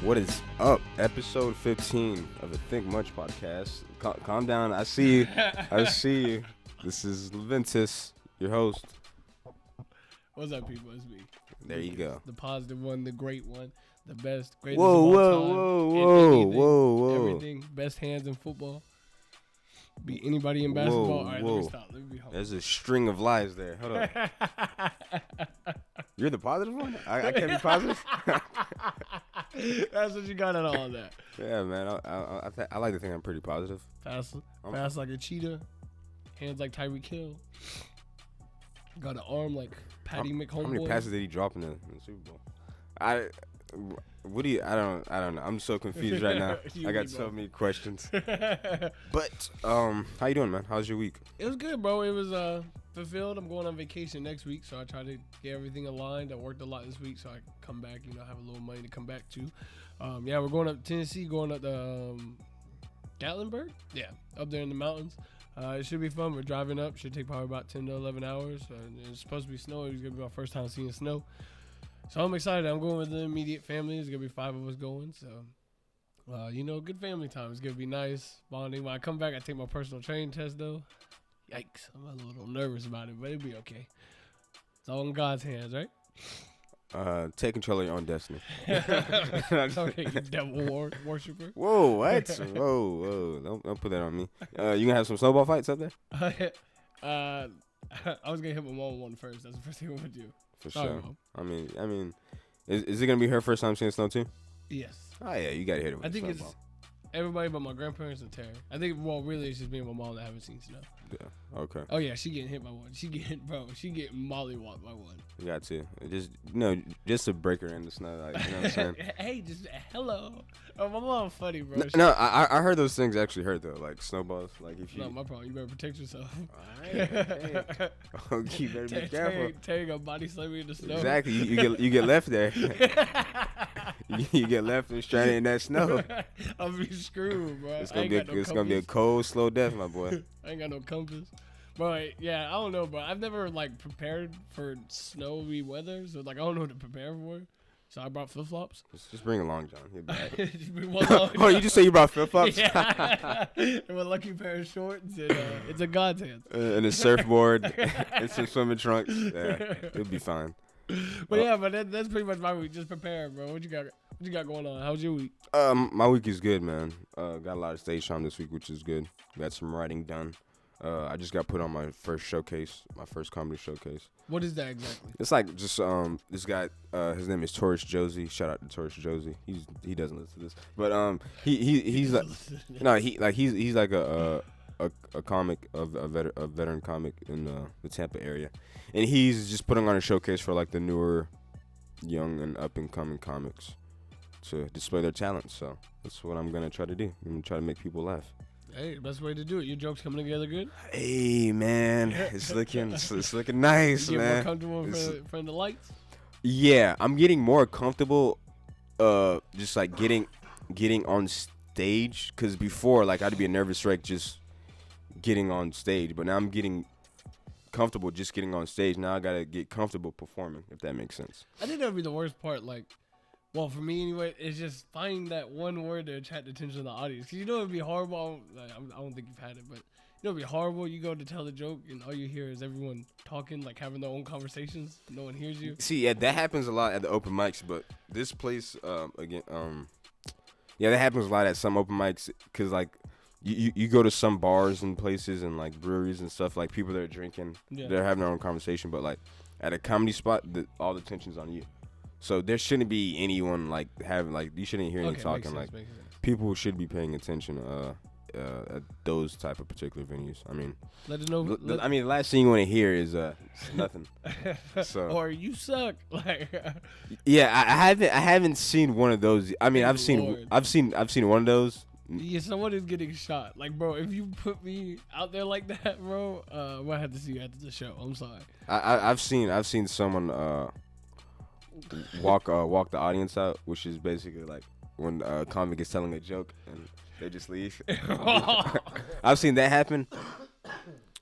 What is up? Episode 15 of the Think Much podcast. Calm down. I see you. I see you. This is Loventas, your host. What's up, people? It's me. There you go. The positive one, the great one, the best, greatest Whoa, of all whoa, time. whoa, Anything, whoa, whoa. Everything. Best hands in football. Beat anybody in basketball. Whoa, All right, whoa. let me stop. Let me be humble. There's a string of lies there. Hold on. You're the positive one? I can't be positive? That's what you got out of all that. Yeah, man. I like to think I'm pretty positive. Fast like a cheetah. Hands like Tyreek Hill. Got an arm like Patty McHomeboy. How many passes did he drop in the Super Bowl? I don't know. I'm so confused right now. I got so many questions. But how you doing, man? How's your week? It was good, bro. It was fulfilled. I'm going on vacation next week, so I try to get everything aligned. I worked a lot this week, so I can come back, have a little money to come back to. We're going up to Tennessee, going up to Gatlinburg. Yeah, up there in the mountains. It should be fun. We're driving up. Should take probably about 10 to 11 hours. It's supposed to be snowing. It's going to be my first time seeing snow. So I'm excited. I'm going with the immediate family. There's going to be 5 of us going. So, good family time. It's going to be nice. Bonding. When I come back, I take my personal training test, though. Yikes. I'm a little nervous about it, but it'll be okay. It's all in God's hands, right? Take control of your own destiny. Okay, you devil worshiper. Whoa, what? Whoa. Don't put that on me. You going to have some snowball fights up there? I was going to hit my mom one first. That's the first thing I'm going to do. For Sorry, sure. Mom. I mean, is it gonna be her first time seeing snow too? Yes. Oh yeah, you gotta hit it with I think snowball. it's everybody but my grandparents and Terry. I think, really, it's just me and my mom that haven't seen snow. Yeah. Okay. Oh yeah, she getting hit by one. She getting mollywopped by one. You got to just to break her in the snow, like, you know what I'm saying? Hey, just hello. Oh, my mom's funny, bro. No, I heard those things actually hurt though, like snowballs. Like if you. Not my problem. You better protect yourself. Alright. Oh, you better be careful. Terry got body slam me in the snow. Exactly. You get left there. You get left and stranded in that snow. I'll be screwed, bro. It's gonna be a cold, slow death, my boy. I ain't got no compass. But yeah, I don't know, bro. I've never prepared for snowy weather, so I don't know what to prepare for. So I brought flip flops. Just bring a long john. He'll be right. Just bring one long Oh, you just say you brought flip flops? Yeah. And a lucky pair of shorts, and it's a God's hands. And a surfboard, and some swimming trunks. Yeah, it'll be fine. But that's pretty much my week. Just prepare, bro. What you got going on? How's your week? My week is good, man. Got a lot of stage time this week, which is good. Got some writing done. I just got put on my first showcase, my first comedy showcase. What is that exactly? It's like just this guy. His name is Taurus Josie. Shout out to Taurus Josie. He doesn't listen to this, but he's like he's like a comic, a veteran comic in the Tampa area, and he's just putting on a showcase for like the newer, young and up and coming comics to display their talents. So that's what I'm gonna try to do. I'm gonna try to make people laugh. Hey, best way to do it. Your jokes coming together good? Hey man, it's looking nice, you get man. More comfortable in front of the lights? Yeah, I'm getting more comfortable. Just like getting on stage, cause before I'd be a nervous wreck just getting on stage, but now I'm getting comfortable just getting on stage. Now I gotta get comfortable performing, if that makes sense. I think that would be the worst part. Well, for me anyway, it's just finding that one word to attract the attention of the audience. Because it'd be horrible. I don't think you've had it, but it'd be horrible. You go to tell a joke, and all you hear is everyone talking, having their own conversations. No one hears you. See, yeah, that happens a lot at the open mics, but this place, that happens a lot at some open mics. Because, you go to some bars and places and, breweries and stuff, people that are drinking, they're having their own conversation. But, at a comedy spot, all the attention's on you. So there shouldn't be anyone having you shouldn't hear any talking. Makes sense. People should be paying attention at those type of particular venues. I mean, let it know. The last thing you want to hear is nothing. So or you suck. Yeah, I haven't seen one of those. I mean, I've seen one of those. Yeah, someone is getting shot. Bro, if you put me out there like that, bro, I might have to see you after the show. I'm sorry. I've seen someone walk the audience out, which is basically when a comic is telling a joke and they just leave. I've seen that happen,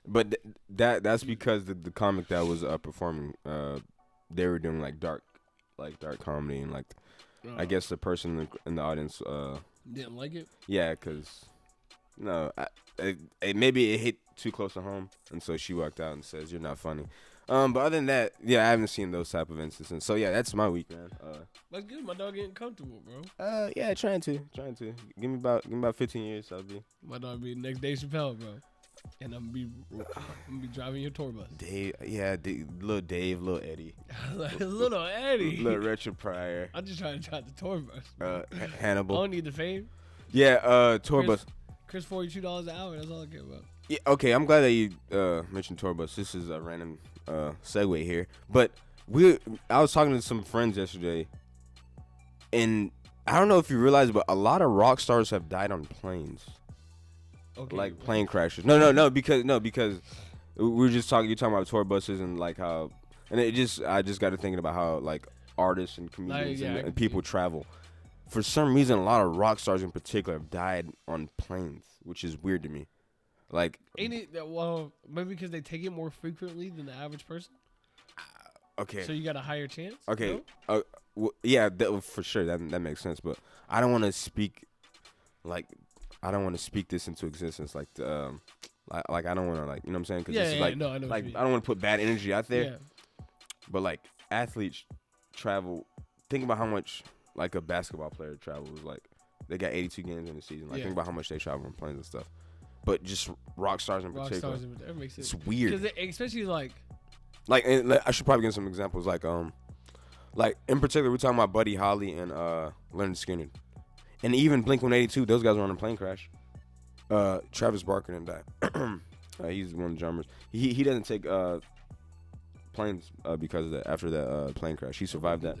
but that's because the comic that was performing, they were doing dark comedy and I guess the person in the audience didn't like it. Yeah, cause no, maybe it hit too close to home, and so she walked out and says, "You're not funny." But other than that, yeah, I haven't seen those type of instances. So yeah, that's my week, man. That's good. My dog getting comfortable, bro. Yeah, trying to. Give me about 15 years, I'll be. My dog be next Dave Chappelle, bro. And I'm gonna be driving your tour bus. Dave, yeah, little Dave, little Eddie, little Eddie, little Richard Pryor. I'm just trying to drive the tour bus. Hannibal. I don't need the fame. Yeah, tour bus. Chris, $42 an hour. That's all I care about. Yeah, okay. I'm glad that you mentioned tour bus. This is a random segue here, but I was talking to some friends yesterday, and I don't know if you realize, but a lot of rock stars have died on planes. Okay. Like plane crashes. No, because we were just talking. You're talking about tour buses and like how, and I just got to thinking about how like artists and comedians and people travel. For some reason, a lot of rock stars in particular have died on planes, which is weird to me. Like, ain't it that maybe because they take it more frequently than the average person? Okay. So you got a higher chance? Okay. No? Yeah, for sure. That makes sense. But I don't want to speak this into existence. Like I don't want to like, you know what I'm saying? Cause this is like, no, I know like I don't want to put bad energy out there. Yeah. But like athletes travel. Think about how much like a basketball player travels. Like they got 82 games in the season. Like think about how much they travel on planes and stuff. But just rock stars in particular. That makes sense. It's weird. Especially like I should probably give some examples. Like in particular, we're talking about Buddy Holly and Leonard Skinner, and even Blink-182. Those guys were on a plane crash. Travis Barker didn't die. He's one of the drummers. He doesn't take planes because of that. After that plane crash, he survived that.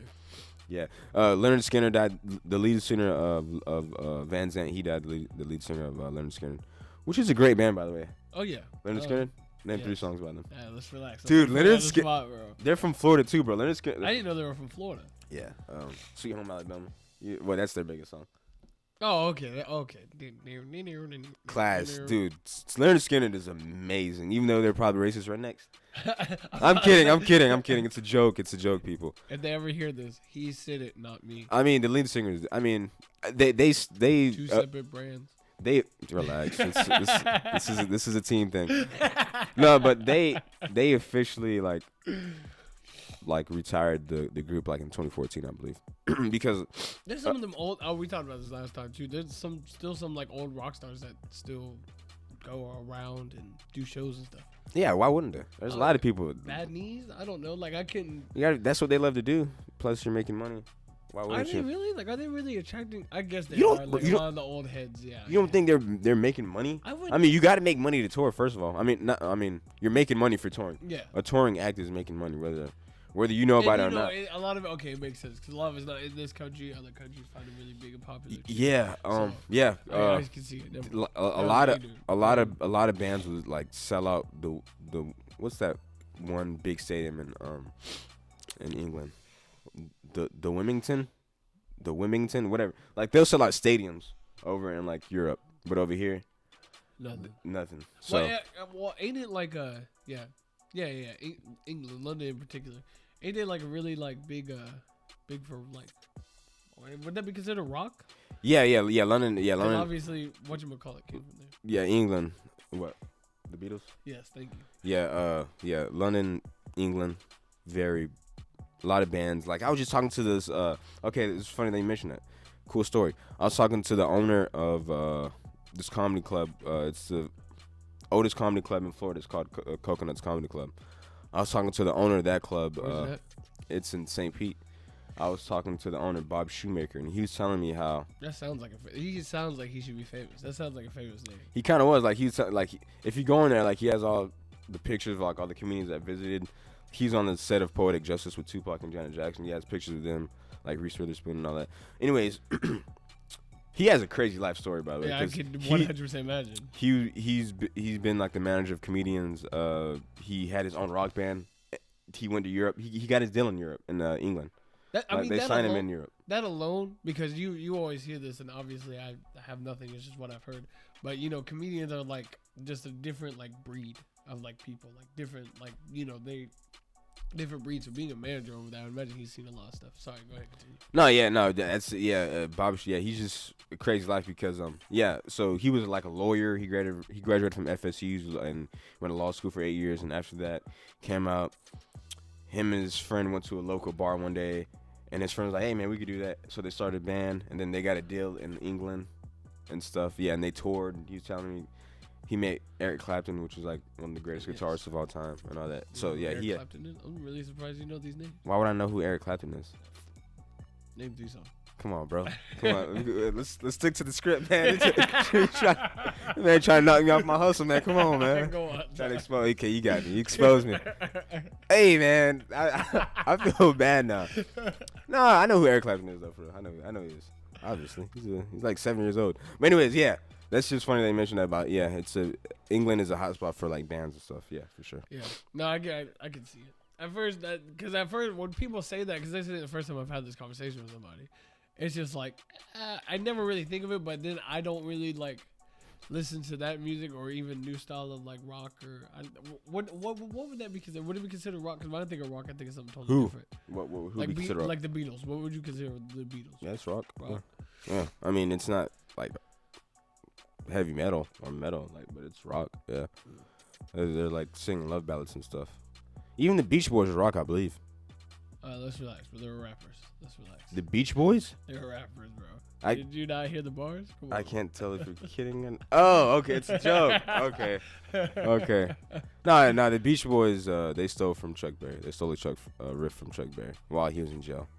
Yeah. Leonard Skinner died. The lead singer of Van Zandt. He died. The lead singer of Leonard Skinner, which is a great band, by the way. Oh yeah. Leonard Skinner. Name 3 songs by them. Yeah, let's relax. Dude, Leonard Skinner. They're from Florida too, bro. Leonard Skinner. I didn't know they were from Florida. Yeah. Sweet Home Alabama. Well, that's their biggest song. Oh, okay. Class, dude. Leonard Skinner is amazing, even though they're probably racist rednecks. I'm kidding. It's a joke, people. If they ever hear this, he said it, not me. I mean, the lead singers. I mean, they 2 separate brands. They relax. This is a team thing. No, but they officially like retired the group like in 2014, I believe, because there's some of them old. Oh, we talked about this last time too. There's still some like old rock stars that still go around and do shows and stuff. Yeah, why wouldn't there? There's a lot of people. Bad knees? I don't know. Like I couldn't. Yeah, that's what they love to do. Plus, you're making money. Why wouldn't you? Are they really attracting? I guess they are. Like a lot of the old heads, yeah. You don't think they're making money? I mean, you got to make money to tour first of all. I mean, you're making money for touring. Yeah. A touring act is making money, whether you know about it or not. A lot of it makes sense because a lot of it's not in this country. Other countries find it really big and popular. Yeah. Yeah. I can see it. A lot of bands would like sell out the what's that one big stadium in England, the Wilmington, whatever. Like they'll sell out stadiums over in like Europe, but over here, nothing. So ain't it like England, London in particular, ain't it like a really like big for like? Would that be considered rock? Yeah, London. Obviously, whatchamacallit came from there. Yeah, England. What? The Beatles? Yes, thank you. Yeah, London, England, a lot of bands. Like I was just talking to this. Okay, it's funny that you mentioned that. Cool story. I was talking to the owner of this comedy club. It's the oldest comedy club in Florida. It's called Coconuts Comedy Club. I was talking to the owner of that club. Where's that? It's in St. Pete. I was talking to the owner, Bob Shoemaker, and he was telling me how that sounds like he sounds like he should be famous. That sounds like a famous name. He kind of was like if you go in there, like he has all the pictures of like all the comedians that visited. He's on the set of Poetic Justice with Tupac and Janet Jackson. He has pictures of them, like Reese Witherspoon and all that. Anyways, he has a crazy life story, by the way. Yeah, I can 100% imagine. He's been like the manager of comedians. He had his own rock band. He went to Europe. He got his deal in Europe, in England. They signed him in Europe. That alone, because you always hear this, and obviously I have nothing. It's just what I've heard. But comedians are like just a different like breed of like people, like different, like they different breeds. So being a manager over there, I imagine he's seen a lot of stuff. Sorry, go ahead, continue. No, that's Bob's. Yeah, he's just a crazy life because so he was like a lawyer. He graduated from FSU and went to law school for 8 years, and after that came out. Him and his friend went to a local bar one day, and his friend was like, "Hey man, we could do that." So they started a band, and then they got a deal in England and stuff. Yeah, and they toured. He was telling me he met Eric Clapton, which was like one of the greatest guitarists of all time, and all that. So yeah, Eric Clapton is? I'm really surprised you know these names. Why would I know who Eric Clapton is? Name 3 songs. Come on, bro. Come on. Let's stick to the script, man. Man, trying to knock me off my hustle, man. Come on, man. Go on. Trying to expose. Okay, you got me. You exposed me. Hey, man. I feel bad now. No, I know who Eric Clapton is, though. For real. I know he is. Obviously, he's like 7 years old. But anyways, yeah. That's just funny they mentioned that about England is a hot spot for like bands and stuff. Yeah, for sure. Yeah. No, I can see it. At first, when people say that, because this is the first time I've had this conversation with somebody, it's just like I never really think of it, but then I don't really like listen to that music or even new style of like rock or what would that be considered? Would it be considered rock? Because when I think of rock, I think of something totally different. Who like consider rock? Like the Beatles. What would you consider the Beatles? Yeah, it's rock. Yeah. I mean, it's not like heavy metal or metal, like, but it's rock. Yeah, they're like singing love ballads and stuff. Even the Beach Boys are rock, I believe. Let's relax, but they were rappers. Let's relax. The Beach Boys? They were rappers, bro. Did you not hear the bars? I can't tell if you're kidding. Oh, okay, it's a joke. Okay. No, the Beach Boys, they stole from Chuck Berry. They stole a riff from Chuck Berry while he was in jail,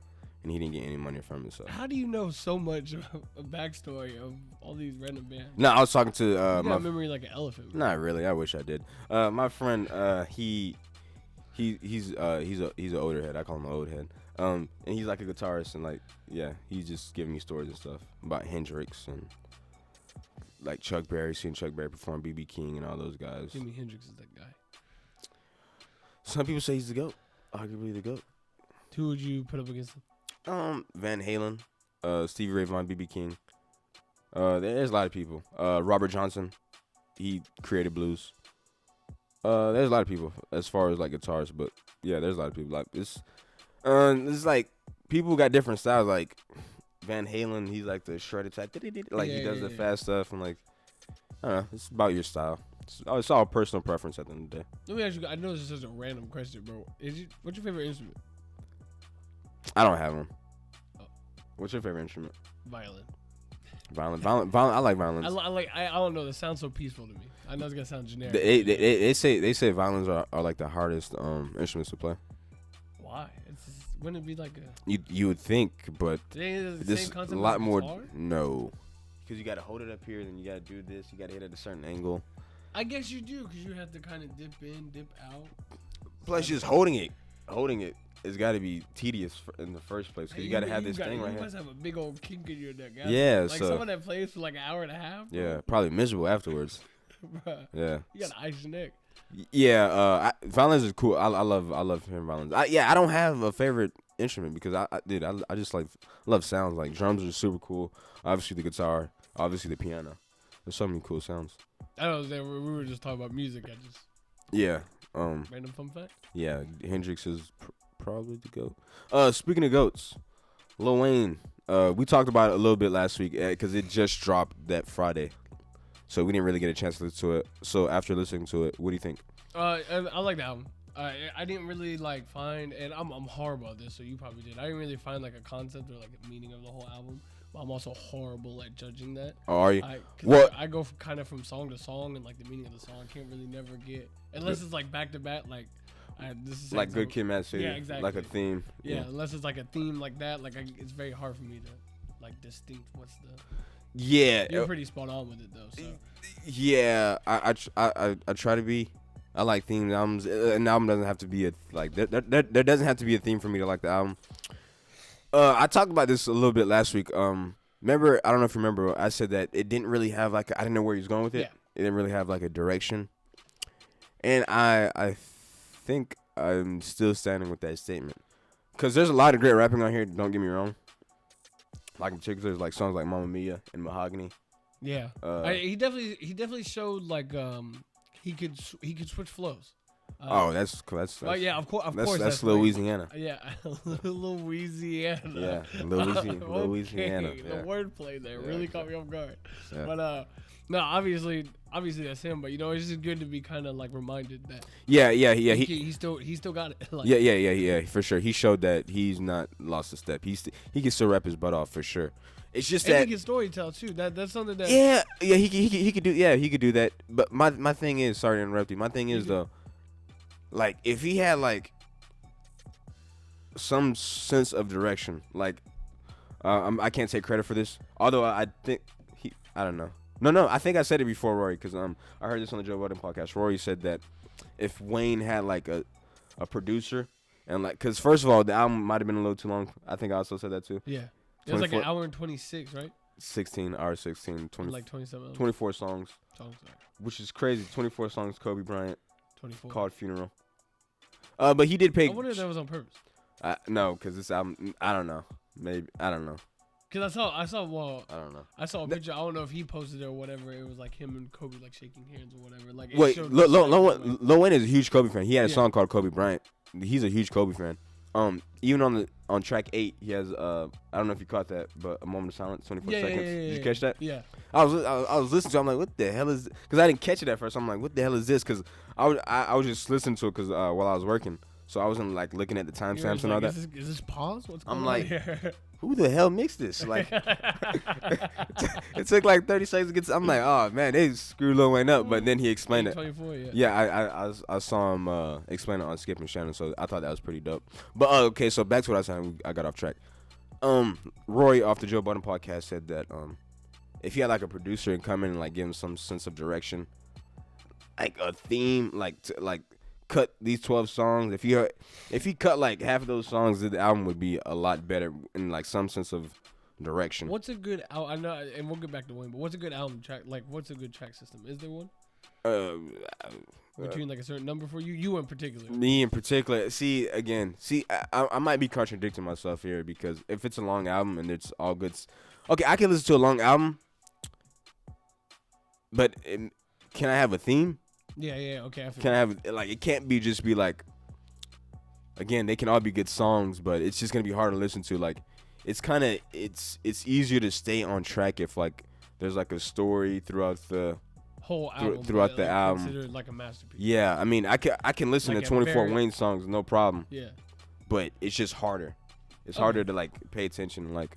and he didn't get any money from it. So. How do you know so much of a backstory of all these random bands? No, I was talking to you got a memory like an elephant. Bro. Not really. I wish I did. My friend, He's an older head. I call him an old head. And he's like a guitarist, and like, yeah, he's just giving me stories and stuff about Hendrix and like Chuck Berry, seeing Chuck Berry perform, B.B. King and all those guys. Jimi Hendrix is that guy. Some people say he's the GOAT. Arguably the GOAT. Who would you put up against him? Van Halen, Stevie Ray Vaughan, B.B. King. There's a lot of people. Robert Johnson, he created blues. There's a lot of people as far as like guitars, but yeah, there's a lot of people like this. It's like people got different styles. Like Van Halen, he's like the shredded type, like he does the fast stuff, and like I don't know, it's about your style. It's all personal preference at the end of the day. Let me ask you. I know this is just a random question, bro. What's your favorite instrument? I don't have one. Oh. What's your favorite instrument? Violin. Violin. I like violins. I don't know. That sounds so peaceful to me. I know it's gonna sound generic. They say violins are like the hardest instruments to play. Why? Wouldn't it be like a? You would think, but this a lot more. No, because you gotta hold it up here, then you gotta do this. You gotta hit at a certain angle. I guess you do, because you have to kind of dip in, dip out. Plus, just holding it, it's got to be tedious in the first place, because you got to have this thing right here. You must have a big old kink in your neck. Yeah, like someone that plays for like an hour and a half. Bro. Yeah, probably miserable afterwards. Bruh, yeah, you got ice your neck. Yeah, violins is cool. I love hearing violins. I don't have a favorite instrument because I just love sounds. Like drums are super cool. Obviously the guitar, obviously the piano. There's so many cool sounds. I know we were just talking about music. Random fun fact. Yeah, Hendrix is probably the GOAT. Speaking of GOATs, Lil Wayne. We talked about it a little bit last week because it just dropped that Friday, so we didn't really get a chance to listen to it. So after listening to it, what do you think? I like the album. I didn't really find, and I'm horrible at this, so you probably did. I didn't really find a concept or a meaning of the whole album. But I'm also horrible at judging that. Oh, are you? What? I go kind of from song to song, and the meaning of the song I can't really never get unless it's back to back. This is like Good Kid, Mad City. Yeah, exactly. Like a theme. Yeah, unless it's a theme like that. It's very hard for me to distinct. What's the? Yeah. You're pretty spot on with it though. So. Yeah, I try to be. I like themed albums. An album doesn't have to be there doesn't have to be a theme for me to like the album. I talked about this a little bit last week. Remember, I don't know if you remember, I said that it didn't really have I didn't know where he was going with it. Yeah. It didn't really have a direction. And I think I'm still standing with that statement. Because there's a lot of great rapping on here, don't get me wrong. Like in particular, there's songs like Mamma Mia and Mahogany. Yeah. He definitely showed he could switch flows. Oh, that's Well, yeah, of course, that's Louisiana. Yeah, Louisiana. Yeah, Louisiana. Okay, Yeah. the wordplay there really caught me off guard. Yeah. But no, obviously that's him. But it's just good to be kind of like reminded that. Yeah. He still got it. Like, Yeah, for sure. He showed that he's not lost a step. He can still rap his butt off for sure. It's just and that he can storytell too. That's something that. Yeah, he could do that. But my thing is, sorry to interrupt you. My thing is though, like if he had like some sense of direction, like I can't take credit for this. Although I think I don't know. No, I think I said it before, Rory, because I heard this on the Joe Budden podcast. Rory said that if Wayne had like a producer and like, because first of all, the album might have been a little too long. I think I also said that too. Yeah. It was like an hour and 26, right? 16, 20. Like 27. 24 songs. Which is crazy. 24 songs, Kobe Bryant. 24. Called Funeral. But he did pay. I wonder if that was on purpose. No, because this album, I don't know. Maybe, I don't know. Because I saw, well, I don't know. I saw a picture. I don't know if he posted it or whatever. It was like him and Kobe like shaking hands or whatever. Like, wait, Lil Wayne is a huge Kobe fan. He had a song called Kobe Bryant. He's a huge Kobe fan. Even on track 8, he has I don't know if you caught that, but a moment of silence, 24 seconds. Did you catch that? Yeah. I was listening to it. I'm like, what the hell is? Because I didn't catch it at first. I'm like, what the hell is this? Because I was just listening to it because while I was working, so I wasn't like looking at the timestamps and all that. Is this pause? What's going I'm on like, here? Who the hell mixed this? Like, it took like 30 seconds to get. I'm like, oh man, they screwed Lil Wayne up. But then he explained it. 24, Yeah, I saw him explain it on Skip and Shannon, so I thought that was pretty dope. But okay, so back to what I was saying. I got off track. Roy off the Joe Budden podcast said that if he had like a producer and come in and like give him some sense of direction, like a theme, like cut these 12 songs. If he cut like half of those songs, the album would be a lot better in like some sense of direction. What's a good album? I know, and we'll get back to Wayne, but what's a good album track? Like, what's a good track system? Is there one? Between like a certain number for you? You in particular? Me in particular. See, I might be contradicting myself here because if it's a long album and it's all good, okay, I can listen to a long album, but can I have a theme? Yeah, okay. Can I have like it can't be like again, they can all be good songs, but it's just gonna be hard to listen to. Like it's easier to stay on track if like there's like a story throughout the whole album, throughout the album. Considered like a masterpiece. Yeah, I mean I can listen like to 24 Wayne songs, no problem. Yeah, but it's just harder. It's harder to like pay attention and like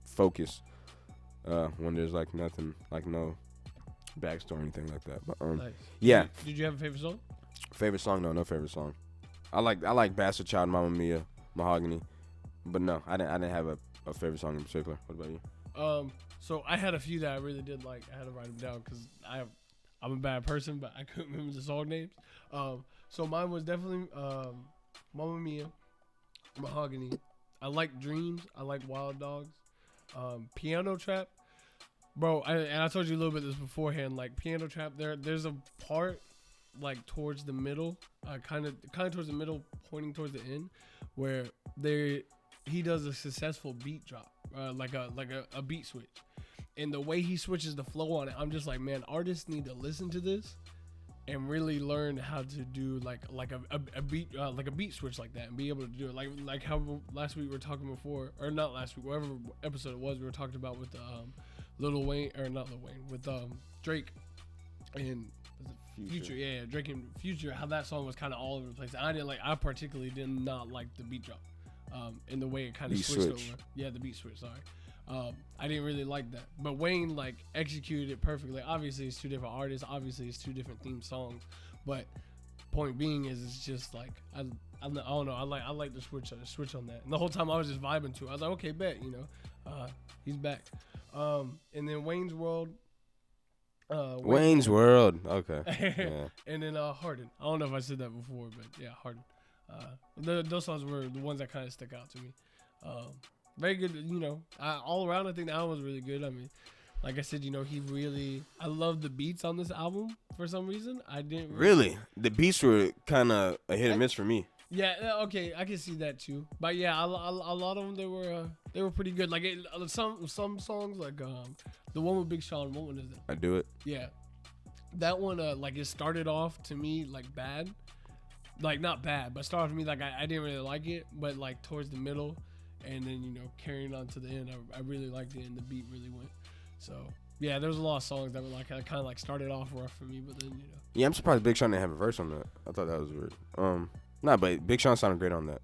focus when there's like nothing, like no backstory or anything like that. But nice. Yeah. Did you have a favorite song? Favorite song? No favorite song. I like Bastard Child, Mamma Mia, Mahogany, but no, I didn't have a favorite song in particular. What about you? So I had a few that I really did like. I had to write them down because I'm a bad person, but I couldn't remember the song names. So mine was definitely Mamma Mia, Mahogany. I like Dreams. I like Wild Dogs. Piano Trap. Bro, and I told you a little bit of this beforehand. Like Piano Trap, there's a part like towards the middle, kind of towards the middle, pointing towards the end, where he does a successful beat drop, like a beat switch, and the way he switches the flow on it, I'm just like, man, artists need to listen to this and really learn how to do like a beat switch like that and be able to do it like how last week we were talking before, or not last week, whatever episode it was, we were talking about with Lil Wayne, or not Lil Wayne, with Drake and Future. Yeah, Drake and Future, how that song was kind of all over the place. I particularly did not like the beat drop, and the way it kind of switched over. Yeah, the beat switch. Sorry, I didn't really like that. But Wayne like executed it perfectly. Obviously, it's two different artists. Obviously, it's two different theme songs. But point being is, it's just like I don't know. I like the switch on that. And the whole time I was just vibing to it. I was like, okay, bet, he's back. And then Wayne's World. Wayne's World. Okay. Yeah. And then Harden. I don't know if I said that before, but yeah, Harden. Those songs were the ones that kind of stuck out to me. Very good, all around I think the album was really good. I mean, like I said, I love the beats on this album for some reason. I didn't really. The beats were kind of a hit or miss for me. Yeah, okay, I can see that too. But yeah, a lot of them they were pretty good. Like some songs, like the one with Big Sean. What one is it? I Do It. Yeah, that one like it started off to me like bad, like not bad, but started with me like I didn't really like it, but like towards the middle, and then carrying on to the end, I really liked it, and the beat really went. So yeah, there was a lot of songs that were like kind of like started off rough for me, but then Yeah, I'm surprised Big Sean didn't have a verse on that. I thought that was weird. Nah, but Big Sean sounded great on that.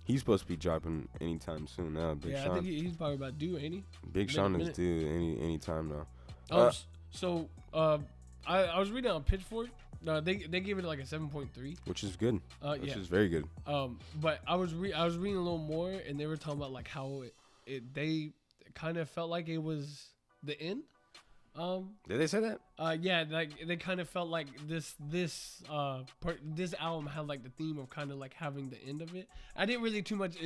He's supposed to be dropping anytime soon now. Big Sean. I think he's probably about due, ain't he? Big Sean is due any time now. I was reading on Pitchfork. They gave it like a 7.3, which is good. Which is very good. But I was reading a little more, and they were talking about like how they kind of felt like it was the end. Did they say that? Yeah, like they kind of felt like this album had like the theme of kind of like having the end of it. I didn't really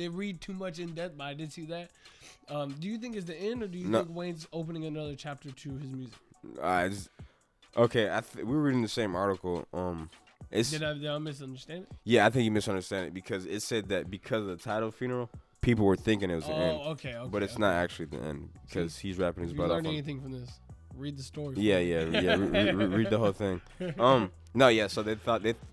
read too much in depth, but I did see that. Do you think it's the end, or do you think Wayne's opening another chapter to his music? Okay, we were reading the same article. Did I misunderstand it? Yeah, I think you misunderstand it because it said that because of the title Funeral, people were thinking it was the end. Okay. But it's not actually the end because he's rapping his butt off. If you learn anything from this, read the story. Yeah. Read the whole thing. No, yeah. So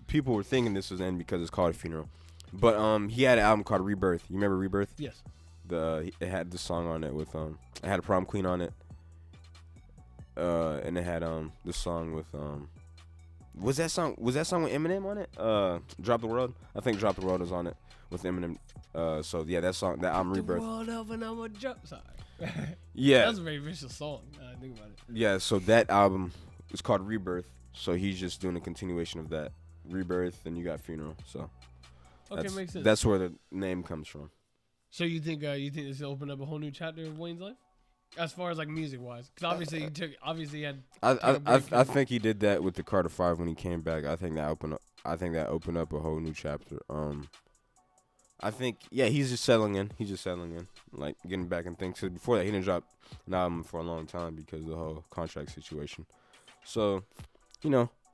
people were thinking this was the end because it's called a Funeral, but he had an album called Rebirth. You remember Rebirth? Yes. It had the song on it with it had a Prom Queen on it. And it had the song with was that song with Eminem on it? Drop the World. I think Drop the World is on it with Eminem. So yeah, that song, that album Rebirth. The world up and I'm a jump. Sorry. Yeah. That's a very vicious song. I think about it. Yeah, so that album is called Rebirth. So he's just doing a continuation of that Rebirth, and you got Funeral. So makes sense. That's where the name comes from. So you think this will open up a whole new chapter of Wayne's life? As far as like music wise, because obviously he had. I think he did that with the Carter 5 when he came back. I think that opened up a whole new chapter. I think he's just settling in. Like getting back and things. Cause before that he didn't drop an album for a long time because of the whole contract situation. So,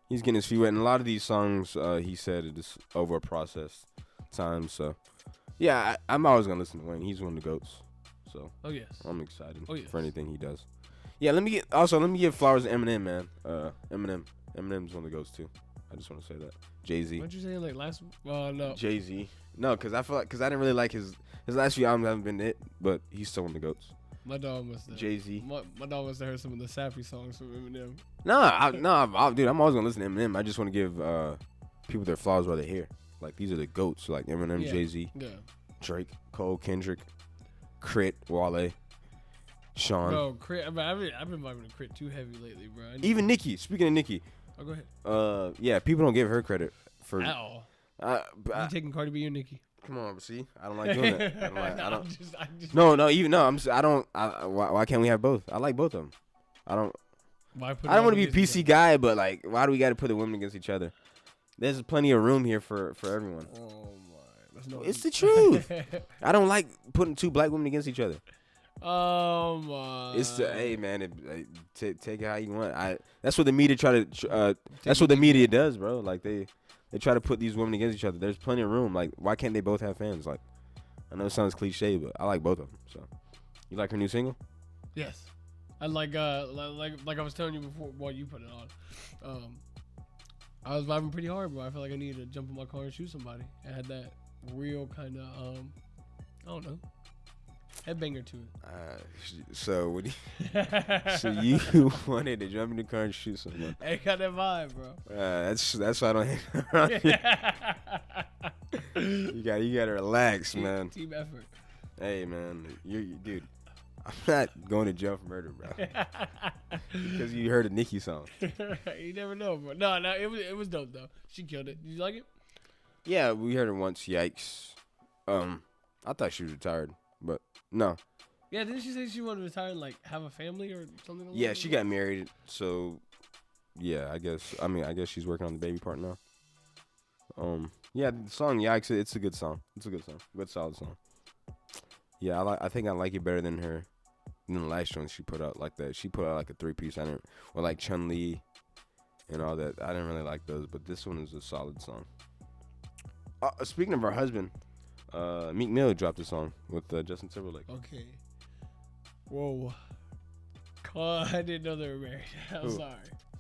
he's getting his feet wet. And a lot of these songs, he said it is over a process time. So, yeah, I'm always gonna listen to Wayne. He's one of the GOATs. So yes, I'm excited yes. for anything he does. Yeah, let me give flowers to Eminem, man. Eminem's one of the GOATs too. I just want to say that. Jay-Z. What you saying like last? No. Jay-Z. No, because I didn't really like his last few albums haven't been it, but he's still one of the GOATs. My dog must have. Jay-Z. My dog must have heard some of the sappy songs from Eminem. Dude, I'm always gonna listen to Eminem. I just want to give people their flowers while they're here. Like these are the GOATs, like Eminem, Jay-Z, Drake, Cole, Kendrick. Crit, Wale, Sean. Bro, Crit. I've been vibing to Crit too heavy lately, bro. Even Nicki. Speaking of Nicki. Oh, go ahead. Yeah, people don't give her credit for. At all. You taking Cardi B or Nicki? Come on, see, I don't like doing that. I don't. Why can't we have both? I like both of them. I don't want to be a PC guy, but like, why do we got to put the women against each other? There's plenty of room here for everyone. It's the truth. I don't like putting two black women against each other. Oh my! Hey man, take it how you want. That's what the media that's what the media does, bro. Like they try to put these women against each other. There's plenty of room. Like why can't they both have fans? Like I know it sounds cliche, but I like both of them. So you like her new single? Yes, I like I was telling you before while you put it on. I was vibing pretty hard, bro. I felt like I needed to jump in my car and shoot somebody. I had that real kind of I don't know, headbanger to it. So you wanted to jump in the car and shoot someone? Hey, got that vibe, bro. That's why I don't hang around you. You gotta relax, man. Team effort. Hey, man, dude. I'm not going to jail for murder, bro. Because you heard a Nicki song. You never know, bro. No, it was dope though. She killed it. Did you like it? Yeah, we heard her once. Yikes. I thought she was retired, but no. Yeah, didn't she say she wanted to retire and like have a family or something? Yeah, she got married. So, yeah, I guess she's working on the baby part now. Yeah, the song Yikes, it's a good song. Good solid song. Yeah, I think I like it better than the last one she put out like that. She put out like a 3-piece or like Chun-Li and all that. I didn't really like those, but this one is a solid song. Speaking of her husband, Meek Mill dropped a song with Justin Timberlake. Okay. Whoa. I didn't know they were married. I'm sorry.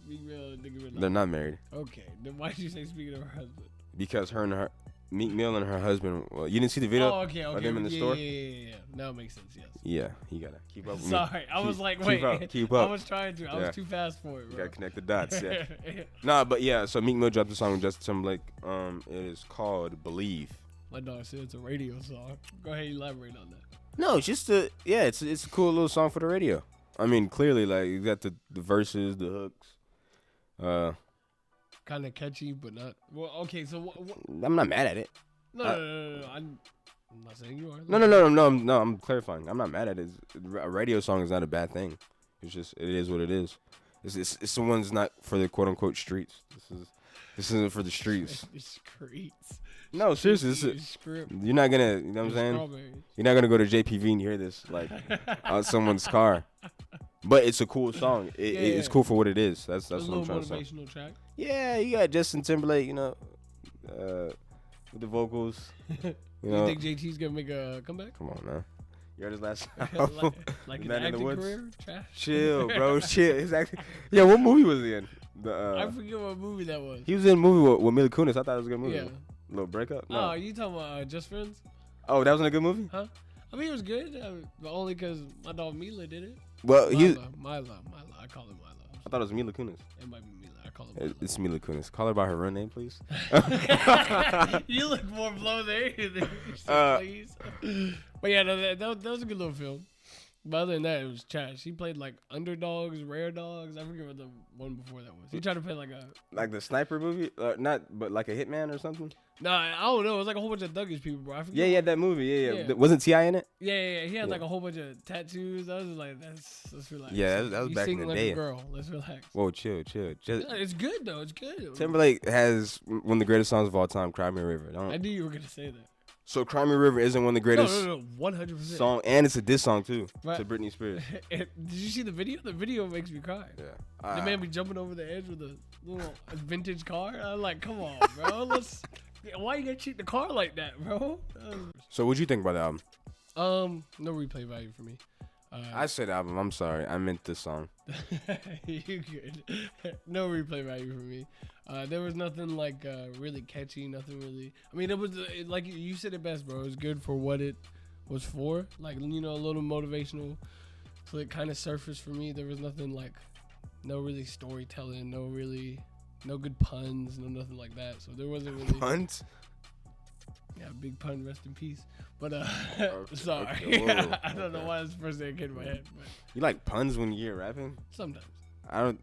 Meek Mill and Nicki Minaj. They're not married. Okay. Then why did you say speaking of her husband? because Meek Mill and her husband. Well, you didn't see the video okay. of them in the store. Yeah. Now it makes sense. Yes. Yeah, you gotta keep up with me. Sorry, I was like, wait. Keep up. I was trying to. I was too fast for it, bro. You gotta connect the dots. Yeah. Nah, but yeah. So Meek Mill dropped a song with Justin Timberlake. It is called "Believe." My dog said it's a radio song. Go ahead, elaborate on that. No, it's just it's a cool little song for the radio. I mean, clearly, like you got the verses, the hooks. Kind of catchy, but not. Well, okay. So I'm not mad at it. No. I'm not saying you are. No. I'm clarifying. I'm not mad at it. A radio song is not a bad thing. It's just it is what it is. It's someone's not for the quote unquote streets. This isn't for the streets. The streets. No, seriously, you're not gonna. You know what I'm saying? You're not gonna go to JPV and hear this like on someone's car. But it's a cool song. It's cool for what it is. That's what I'm trying to say. Motivational track. Yeah, you got Justin Timberlake. You know, with the vocals. You think JT's gonna make a comeback? Come on, man. You heard his last like his acting career? Trash. Chill, bro. Chill. Exactly. Yeah, what movie was he in? I forget what movie that was. He was in a movie with Mila Kunis. I thought it was a good movie. Yeah. Little breakup. No. Oh, you talking about Just Friends? Oh, that was in a good movie? Huh? I mean, it was good, but only because my dog Mila did it. Well, Mila. I call her Mila. I thought it was Mila Kunis. It might be Mila. I call her Mila. It's Mila Kunis. Call her by her real name, please. You look more blown than anything. Please. But yeah, that was a good little film. But other than that, it was trash. He played like underdogs, rare dogs. I forget what the one before that was. He tried to play like the sniper movie, but like a hitman or something. Nah, I don't know. It was like a whole bunch of thuggish people, bro. I forget. Yeah, that movie. Yeah. Wasn't T.I. in it? Yeah. He had like a whole bunch of tattoos. I was just like, let's relax. Yeah, that was back in the like day. A girl. Let's relax. Whoa, chill. It's good though. It's good. Timberlake has one of the greatest songs of all time, "Cry Me a River." I knew you were gonna say that. So "Cry Me a River" isn't one of the greatest. No, 100%. Song, and it's a diss song too to Britney Spears. Did you see the video? The video makes me cry. Yeah. The man be jumping over the edge with a little vintage car. I'm like, come on, bro. Why you gonna treat the car like that, bro? So what'd you think about the album? No replay value for me. I said album. I'm sorry. I meant this song. You good? No replay value for me. There was nothing like really catchy. Nothing really. I mean, it was like you said it best, bro. It was good for what it was for. Like a little motivational. So it kind of surfaced for me. There was nothing like, no really storytelling. No good puns. No nothing like that. So there wasn't really puns. Yeah, big pun. Rest in peace. But sorry, Okay, I don't know why that's the first thing that came to my head. But you like puns when you're rapping? Sometimes. I don't.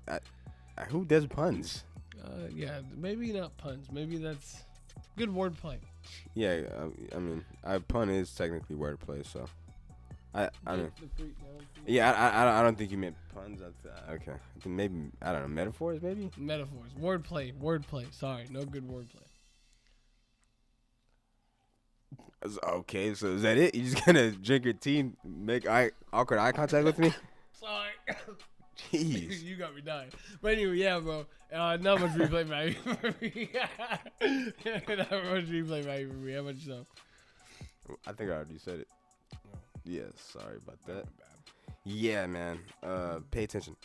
Who does puns? Yeah, maybe not puns. Maybe that's good wordplay. Yeah, I mean, pun is technically wordplay, so I mean, I don't think you meant puns. Okay, I think maybe I don't know, metaphors, maybe. Metaphors, wordplay. Sorry, no good wordplay. Okay, so is that it? You just gonna drink your tea, and make awkward eye contact with me? Sorry. Jeez. You got me dying. But anyway, yeah, bro. Not much replay value for me. Not much replay value for me. How much so? I think I already said it. Yeah, sorry about that. Yeah, man. Pay attention.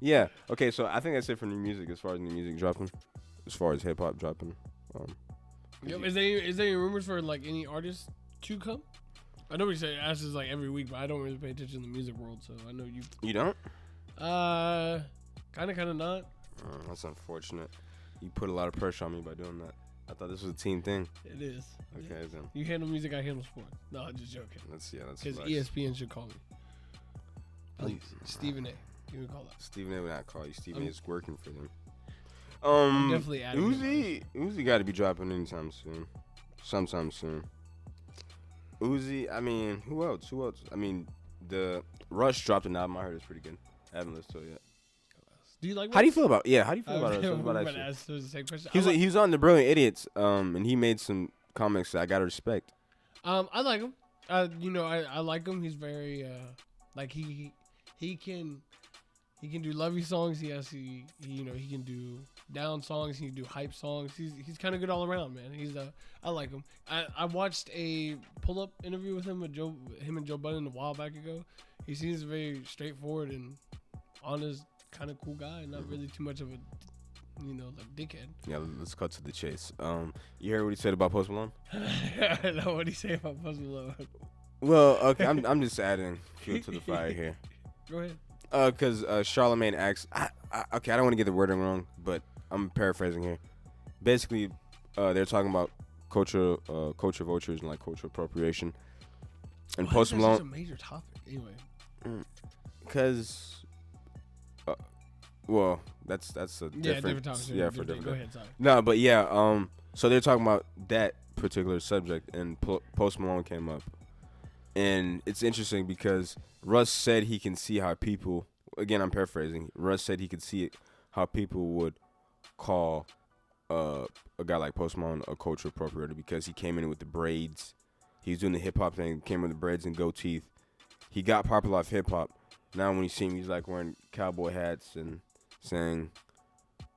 Yeah. Okay, so I think that's it for new music as far as new music dropping. As far as hip hop dropping. Is there any rumors for like any artists to come? I know we say ask this like every week, but I don't really pay attention to the music world, so I know you. You don't? Kind of not. That's unfortunate. You put a lot of pressure on me by doing that. I thought this was a team thing. It is. Okay, then. You handle music, I handle sports. No, I'm just joking. That's because ESPN should call me. Please, Stephen A. You would call that. Stephen A. would not call you. Stephen A. is working for them. I'm definitely adding Uzi got to be dropping anytime soon. Sometime soon. Uzi, I mean, who else? I mean, the Rush dropped an album. I heard it's pretty good. I haven't listened to it yet. Do you like? How do you feel about? Yeah, how do you feel about it? He was on the Brilliant Idiots, and he made some comments that I gotta respect. I like him. I like him. He's very like he can do lovey songs. He can do down songs. He can do hype songs. He's kind of good all around, man. I like him. I watched a pull-up interview with him and Joe Budden a while back ago. He seems very straightforward and honest, kind of cool guy. Not really too much of a like dickhead. Yeah, let's cut to the chase. You heard what he said about Post Malone? I know what he say about Post Malone. Well, okay, I'm just adding fuel to the fire here. Go ahead. Because Charlemagne asks, okay, I don't want to get the wording wrong, but I'm paraphrasing here. Basically, they're talking about culture vultures and like cultural appropriation. And Post Malone. That's a major topic, anyway. Because, well, that's a different topic. Yeah, for different. Go ahead, sorry. No, but yeah, so they're talking about that particular subject, and Post Malone came up, and it's interesting because Russ said he can see how people. Again, I'm paraphrasing. Russ said he could see how people would call a guy like Post Malone a culture appropriator because he came in with the braids. He was doing the hip hop thing, came with the braids and goat teeth. He got popular off hip hop. Now when you see him, he's like wearing cowboy hats and saying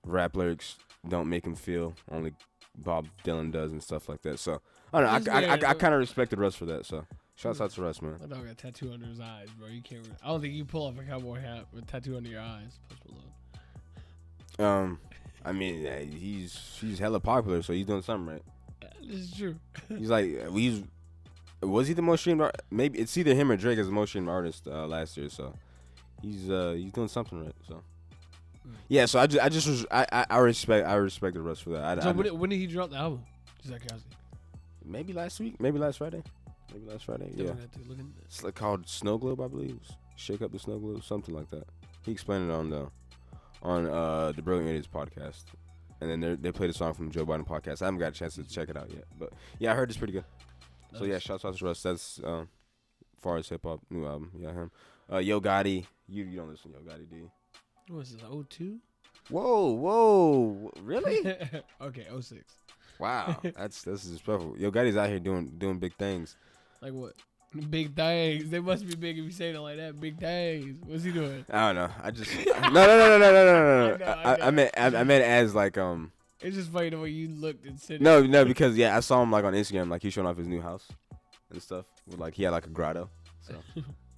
rap lyrics don't make him feel, only Bob Dylan does and stuff like that. So I don't know. I kind of respected Russ for that. So shouts out to Russ, man. My dog got a tattoo under his eyes, bro. You can't. I don't think you pull off a cowboy hat with a tattoo under your eyes. Post Malone. I mean, yeah, he's hella popular, so he's doing something right. This is true. He's like was he the most streamed? Maybe it's either him or Drake as the most streamed artist last year. So he's doing something right. So yeah. So I respect the Russ for that. When did he drop the album? Just out of curiosity. Maybe last week. Maybe last Friday. Yeah. It's like called Snow Globe, I believe. Shake Up the Snow Globe, something like that. He explained it on the Brilliant Idiots podcast, and then they played a song from the Joe Biden podcast. I haven't got a chance to check it out yet, but yeah, I heard it's pretty good. So yeah, shouts out to Russ. That's far as hip hop new album. Yeah, him. Yo Gotti. You don't listen to Yo Gotti, do you? What was this? 02? Whoa, really? Okay, 06. Wow, this is special. Yo Gotti's out here doing big things. Like what? Big things. They must be big if you say it like that. Big things. What's he doing? I don't know. I just no. I meant as like It's just funny the way you looked and said. No, because I saw him like on Instagram, like he's showing off his new house and stuff. With like he had like a grotto, so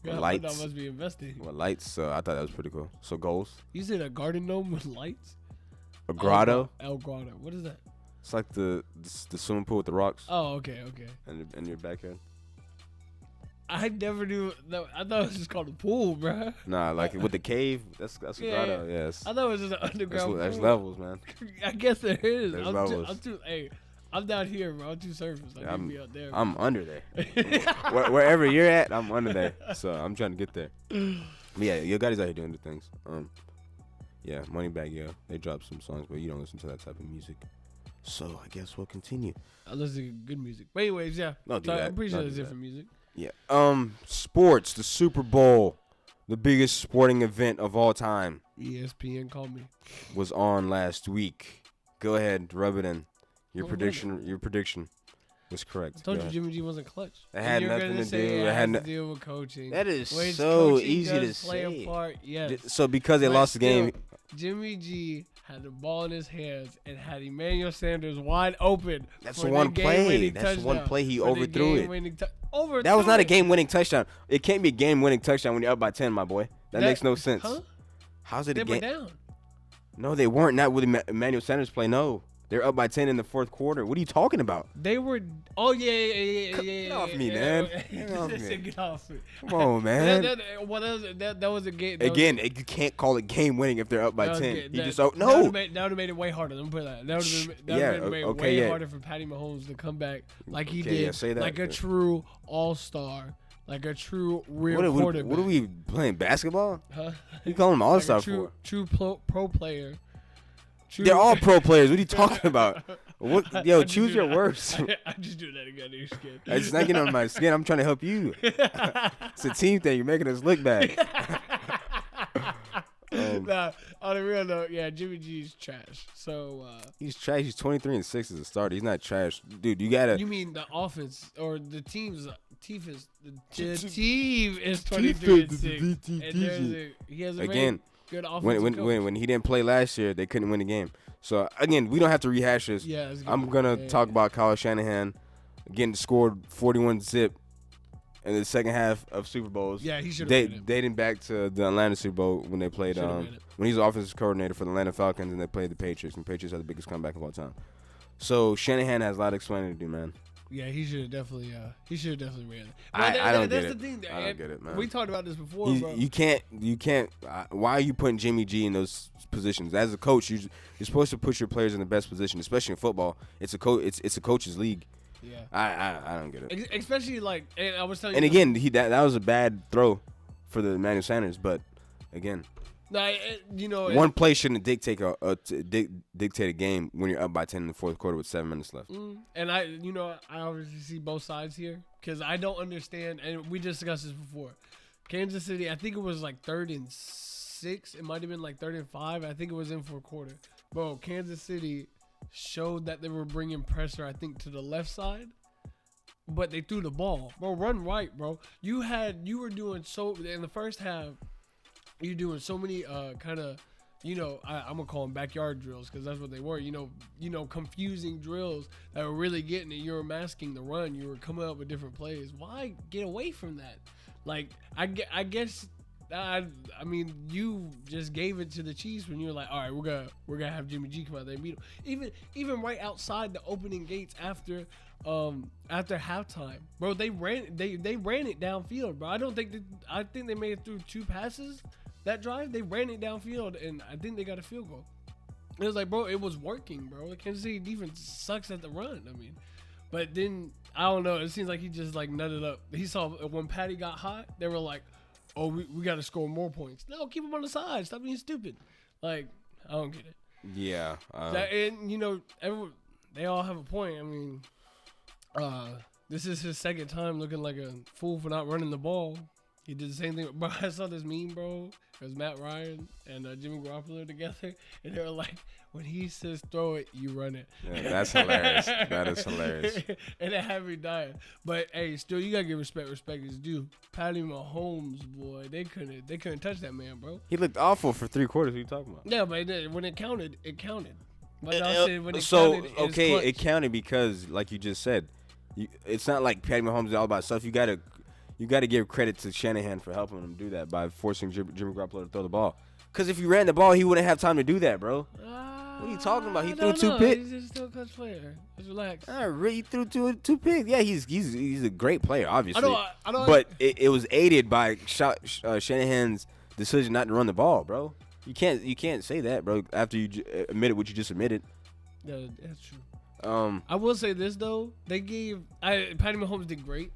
with lights. That must be investing. With lights, so I thought that was pretty cool. So goals. You said a garden gnome with lights. A grotto. El grotto. What is that? It's like the swimming pool with the rocks. Oh, okay. And your backyard. I never knew. I thought it was just called a pool, bro. Nah, like with the cave. That's a grotto. Yes. I thought it was just an underground pool. There's levels, man. I guess there is. There's levels. I'm down here, bro. I'm too surface. I need to be out there. I'm under there. Wherever you're at, I'm under there. So I'm trying to get there. But yeah, Yo Gotti's out here doing the things. Yeah, Moneybagg Yo. They dropped some songs, but you don't listen to that type of music. So I guess we'll continue. I listen to good music. But anyways, yeah. No, do that. I'm pretty sure there's different music. Yeah. Sports, the Super Bowl, the biggest sporting event of all time. ESPN called me. Was on last week. Go ahead, rub it in. Your prediction was correct. I told you Jimmy G wasn't clutch. It had nothing to do. It had to deal with coaching. That is so easy to say. A part, yes. So because they lost the game, Jimmy G had the ball in his hands and had Emmanuel Sanders wide open. That's one play. That's one play he overthrew it. That was not a game-winning touchdown. It can't be a game-winning touchdown when you're up by 10, my boy. That makes no sense. Huh? How's it a game? They were down. No, they weren't. Not with Emmanuel Sanders play. No. They're up by 10 in the fourth quarter. What are you talking about? They were. Oh, yeah. Get off me, man. Get off me. Come on, man. That was a game. Again, you can't call it game winning if they're up by 10. That would have made it way harder. Let me put that. That would have made way harder for Patty Mahomes to come back like he did. Yeah, say that. Like a true all-star. Like a true real quarterback. What are we playing, basketball? Huh? You calling him all-star for? True pro player. They're all pro players. What are you talking about? Yo, choose your words. I just do that again. Your skin. It's not getting on my skin. I'm trying to help you. It's a team thing. You're making us look bad. Nah, on the real note, yeah, Jimmy G's trash. So he's trash. He's 23-6 as a starter. He's not trash, dude. You gotta. You mean the offense or the team's? The team is 23-6, and he has a good offensive coach. When he didn't play last year, they couldn't win the game. So again, we don't have to rehash this. Yeah, I'm gonna talk about Kyle Shanahan getting scored 41 zip in the second half of Super Bowls. Yeah, he should have. Dating back to the Atlanta Super Bowl when they played when he's the offensive coordinator for the Atlanta Falcons and they played the Patriots, and the Patriots had the biggest comeback of all time. So Shanahan has a lot of explaining to do, man. Yeah, he should have definitely ran it. I don't get it. That's the thing. I don't get it, man. We talked about this before, bro. You can't. Why are you putting Jimmy G in those positions? As a coach, you're supposed to put your players in the best position, especially in football. It's a coach's league. Yeah. I don't get it. Especially like, and I was telling you. And again, that was a bad throw for the Emmanuel Sanders, but again. One play shouldn't dictate a game when you're up by 10 in the fourth quarter with 7 minutes left. And I obviously see both sides here because I don't understand. And we discussed this before. Kansas City, I think it was like 3rd and 6. It might have been like 3rd and 5. I think it was in fourth quarter. Bro, Kansas City showed that they were bringing pressure, I think, to the left side. But they threw the ball. Bro, run right, bro. You were doing so in the first half. You're doing so many kind of, I'm gonna call them backyard drills because that's what they were. Confusing drills that were really getting it. You were masking the run. You were coming up with different plays. Why get away from that? Like I guess. I mean, you just gave it to the Chiefs when you were like, all right, we're gonna have Jimmy G come out there and beat him. Even right outside the opening gates after halftime, bro, they ran it downfield, bro. I think they made it through 2 passes that drive. They ran it downfield, and I think they got a field goal. It was like, bro, it was working, bro. The Kansas City defense sucks at the run. I mean, but then I don't know. It seems like he just like nutted up. He saw when Patty got hot, they were like, oh, we got to score more points. No, keep him on the side. Stop being stupid. Like, I don't get it. Yeah. And, they all have a point. I mean, this is his second time looking like a fool for not running the ball. He did the same thing. Bro, I saw this meme, bro. It was Matt Ryan and Jimmy Garoppolo together. And they were like, when he says throw it, you run it. Yeah, that's hilarious. That is hilarious. And it had me dying. But, hey, still, you got to give respect. Respect is due. Patty Mahomes, boy, they couldn't touch that man, bro. He looked awful for 3 quarters. What are you talking about? Yeah, but when it counted, it counted. But it counted because, like you just said, it's not like Patty Mahomes is all about stuff. You gotta give credit to Shanahan for helping him do that by forcing Jimmy Garoppolo to throw the ball. Because if he ran the ball, he wouldn't have time to do that, bro. What are you talking about? He threw 2 picks. He's still a clutch player. Just relax. He threw two picks. Yeah, he's a great player, obviously. I know. But it was aided by Shanahan's decision not to run the ball, bro. You can't say that, bro. After you admitted what you just admitted. Yeah, that's true. I will say this though. Patty Mahomes did great.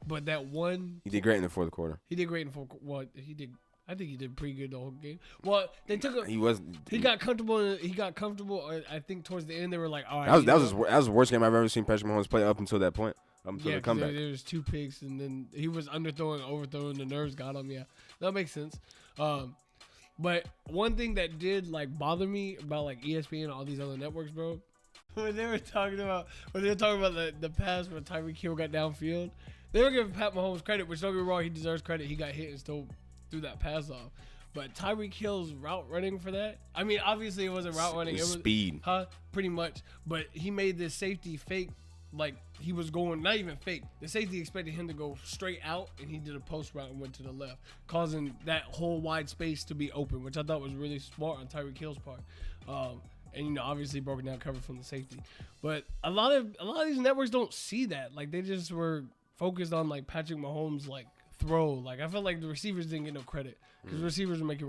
But that one, he did great in the fourth quarter. He did great in the fourth quarter. Well, he did. I think he did pretty good the whole game. Well, they took He got comfortable. I think towards the end they were like, all right. That was the worst game I've ever seen Patrick Mahomes play up until that point. Until the comeback. There was 2 picks and then he was underthrowing, overthrowing. The nerves got him. Yeah, that makes sense. But one thing that did like bother me about like ESPN and all these other networks, bro, when they were talking about the pass when Tyreek Hill got downfield. They were giving Pat Mahomes credit, which don't get me wrong, he deserves credit. He got hit and still threw that pass off. But Tyreek Hill's route running for that, I mean, obviously it wasn't route running. It was speed. Pretty much. But he made this safety fake, like he was going, not even fake. The safety expected him to go straight out, and he did a post route and went to the left, causing that whole wide space to be open, which I thought was really smart on Tyreek Hill's part. And obviously broken down cover from the safety. But a lot of these networks don't see that. Like they just were focused on like Patrick Mahomes like throw. Like I felt like the receivers didn't get no credit because the receivers were making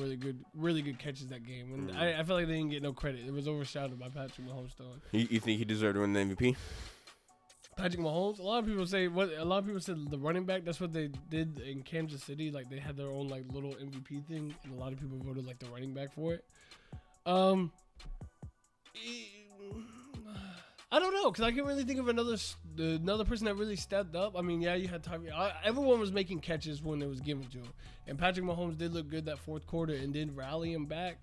really good catches that game, and I felt like they didn't get no credit. It was overshadowed by Patrick Mahomes throwing. You think he deserved to win the MVP? Patrick Mahomes. A lot of people said the running back. That's what they did in Kansas City. Like they had their own like little MVP thing, and a lot of people voted like the running back for it. I don't know, because I can't really think of another person that really stepped up. I mean, yeah, you had Tyreek. Everyone was making catches when it was given to him. And Patrick Mahomes did look good that fourth quarter and did rally him back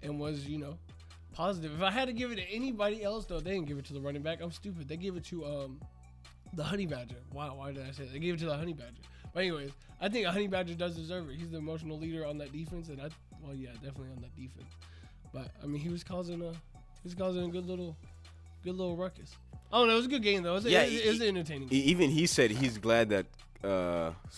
and was, positive. If I had to give it to anybody else, though, they didn't give it to the running back. I'm stupid. They gave it to the Honey Badger. Wow, why did I say that? They gave it to the Honey Badger. But anyways, I think a Honey Badger does deserve it. He's the emotional leader on that defense. And definitely on that defense. But, I mean, he was causing a good little ruckus. Oh, no, it was a good game, though. It was an entertaining game. Even he said he's glad that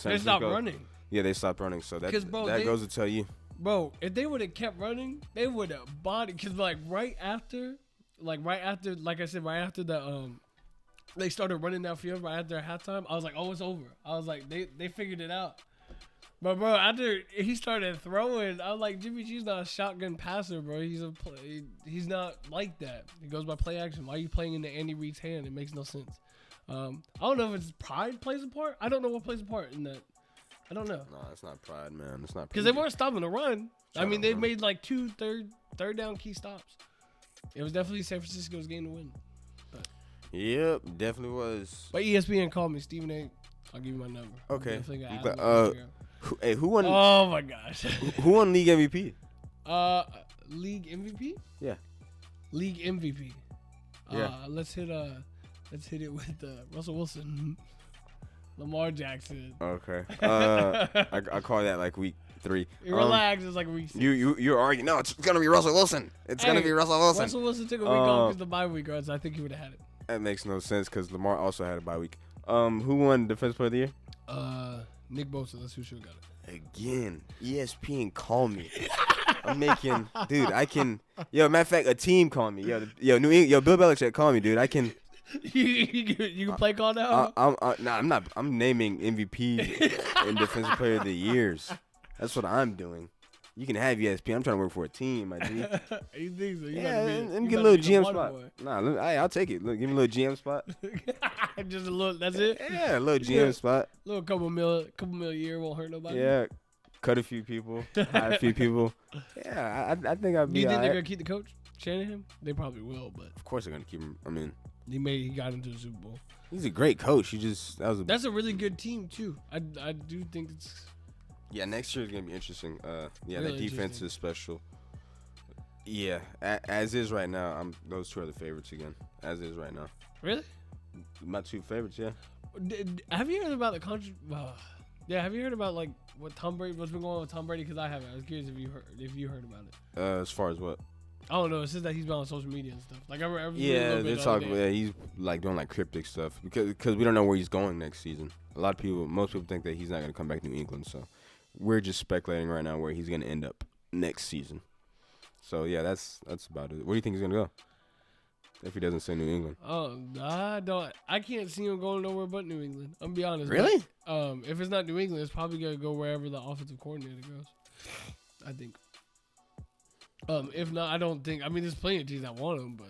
They stopped running. Yeah, they stopped running. So that bro, goes to tell you. Bro, if they would have kept running, they would have bodied. Because, right after, like I said, right after the they started running downfield right after halftime, I was like, oh, it's over. I was like, they figured it out. But, bro, after he started throwing, I was like, Jimmy G's not a shotgun passer, bro. He's not like that. He goes by play action. Why are you playing into Andy Reid's hand? It makes no sense. I don't know if it's pride plays a part. I don't know what plays a part in that. I don't know. No, it's not pride, man. It's not pride. Because they weren't stopping the run. I mean, they made like 2 third down key stops. It was definitely San Francisco's game to win. But, yep, definitely was. But ESPN called me, Stephen A. I'll give you my number. Okay. Who won? Oh my gosh. Who won league MVP? League MVP? Yeah. League MVP. Yeah. Let's hit it with Russell Wilson. Lamar Jackson. Okay. I call that like week 3. Relax. It's like week 6. You're arguing. No, it's gonna be Russell Wilson. It's gonna be Russell Wilson. Russell Wilson took a week off because the bye week, so I think he would have had it. That makes no sense because Lamar also had a bye week. Who won Defensive Player of the Year? Nick Bosa. That's who should have got it. Again, ESPN call me. I'm making, dude. I can. Yo, matter of fact, a team call me. Yo, New England. Yo, Bill Belichick call me, dude. I can. You can play call now. I'm not. I'm naming MVP and Defensive Player of the Years. That's what I'm doing. You can have ESPN. I'm trying to work for a team, my G. You think so? Let me get a little GM spot. Nah, I'll take it. Look, give me a little GM spot. Just a little. That's it. Yeah, a little GM spot. A little couple mil a year won't hurt nobody. Yeah, cut a few people, hire a few people. Yeah, I think I'd be. Do you think they're gonna keep the coach Shanahan? They probably will, but of course they're gonna keep him. I mean, he got into the Super Bowl. He's a great coach. That's a really good team too. I do think it's. Yeah, next year is gonna be interesting. Yeah, really the defense is special. Yeah, as is right now. Those 2 are the favorites again. As is right now. Really? My 2 favorites, yeah. Have you heard about the country? Yeah, have you heard about like what's been going on with Tom Brady? Because I haven't. I was curious if you heard about it. As far as what? I don't know. It's just that he's been on social media and stuff. Like they're talking. Yeah, he's like doing like cryptic stuff because we don't know where he's going next season. Most people think that he's not gonna come back to New England. So we're just speculating right now where he's gonna end up next season. So yeah, that's about it. Where do you think he's gonna go? If he doesn't say New England. Oh, I can't see him going nowhere but New England. I'm gonna be honest. Really? But, if it's not New England, it's probably gonna go wherever the offensive coordinator goes. I think. If not, I don't think. I mean, there's plenty of teams that want him, but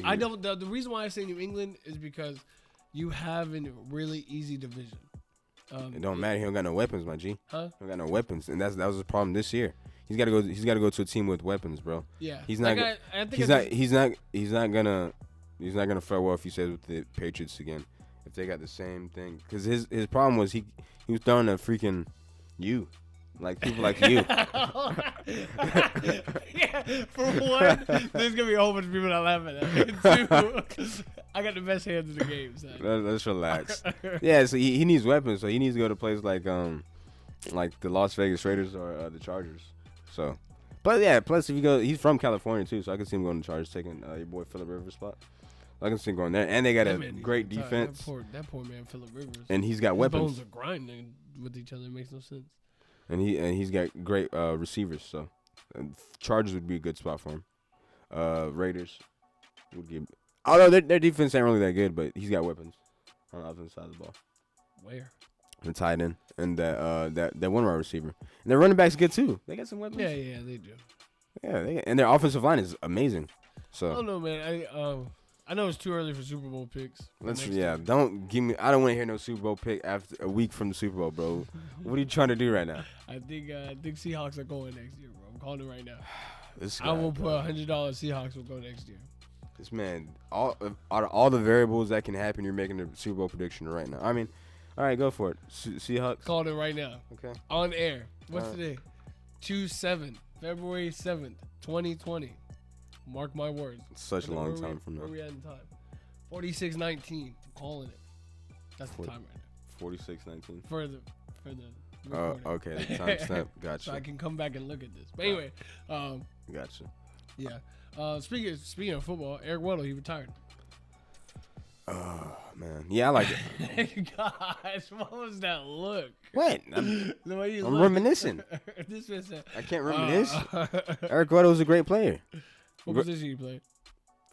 I don't. The reason why I say New England is because you have a really easy division. It don't matter. He don't got no weapons, my G. Huh? He don't got no weapons, and that was the problem this year. He's got to go to a team with weapons, bro. Yeah. He's not. He's not gonna fare well if he stays with the Patriots again. If they got the same thing, because his problem was he was throwing a freaking you. Like people like you. Yeah, for one, there's gonna be a whole bunch of people that laugh at that. Two, I got the best hands in the game. So. Let's relax. Yeah, so he needs weapons. So he needs to go to places like the Las Vegas Raiders or the Chargers. So, but yeah, plus if you go, he's from California too, so I can see him going to Chargers, taking your boy Phillip Rivers' spot. I can see him going there, and they got a great defense. That poor man Phillip Rivers. And he's got weapons. Bones are grinding with each other. It makes no sense. And he's got great receivers, so Chargers would be a good spot for him. Raiders would give. Although their defense ain't really that good, but he's got weapons on the offensive side of the ball. Where? The tight end and that one wide receiver, and their running back's good too. They got some weapons. Yeah, they do. Yeah, and their offensive line is amazing. So I don't know, man. I know it's too early for Super Bowl picks. Don't give me. I don't want to hear no Super Bowl pick after a week from the Super Bowl, bro. What are you trying to do right now? I think Seahawks are going next year, bro. I'm calling it right now. Guy, I will put $100 Seahawks will go next year. This man, out of all the variables that can happen, you're making a Super Bowl prediction right now. I mean, all right, go for it. Seahawks. Called it right now. Okay. On air. What's today? 2/7, February 7th, 2020. Mark my words. Such a long time from now. Where we at in time? 46:19. I'm calling it. That's the time right now. 46:19. For the Oh, okay. The timestamp. Gotcha. So I can come back and look at this. But anyway, gotcha. Yeah. Speaking of football, Eric Weddle, he retired. Oh man, yeah, I like it. Gosh, what was that look? What? The way you I'm look. reminiscing. This man said, I can't reminisce. What Eric Weddle was a great player. position you play?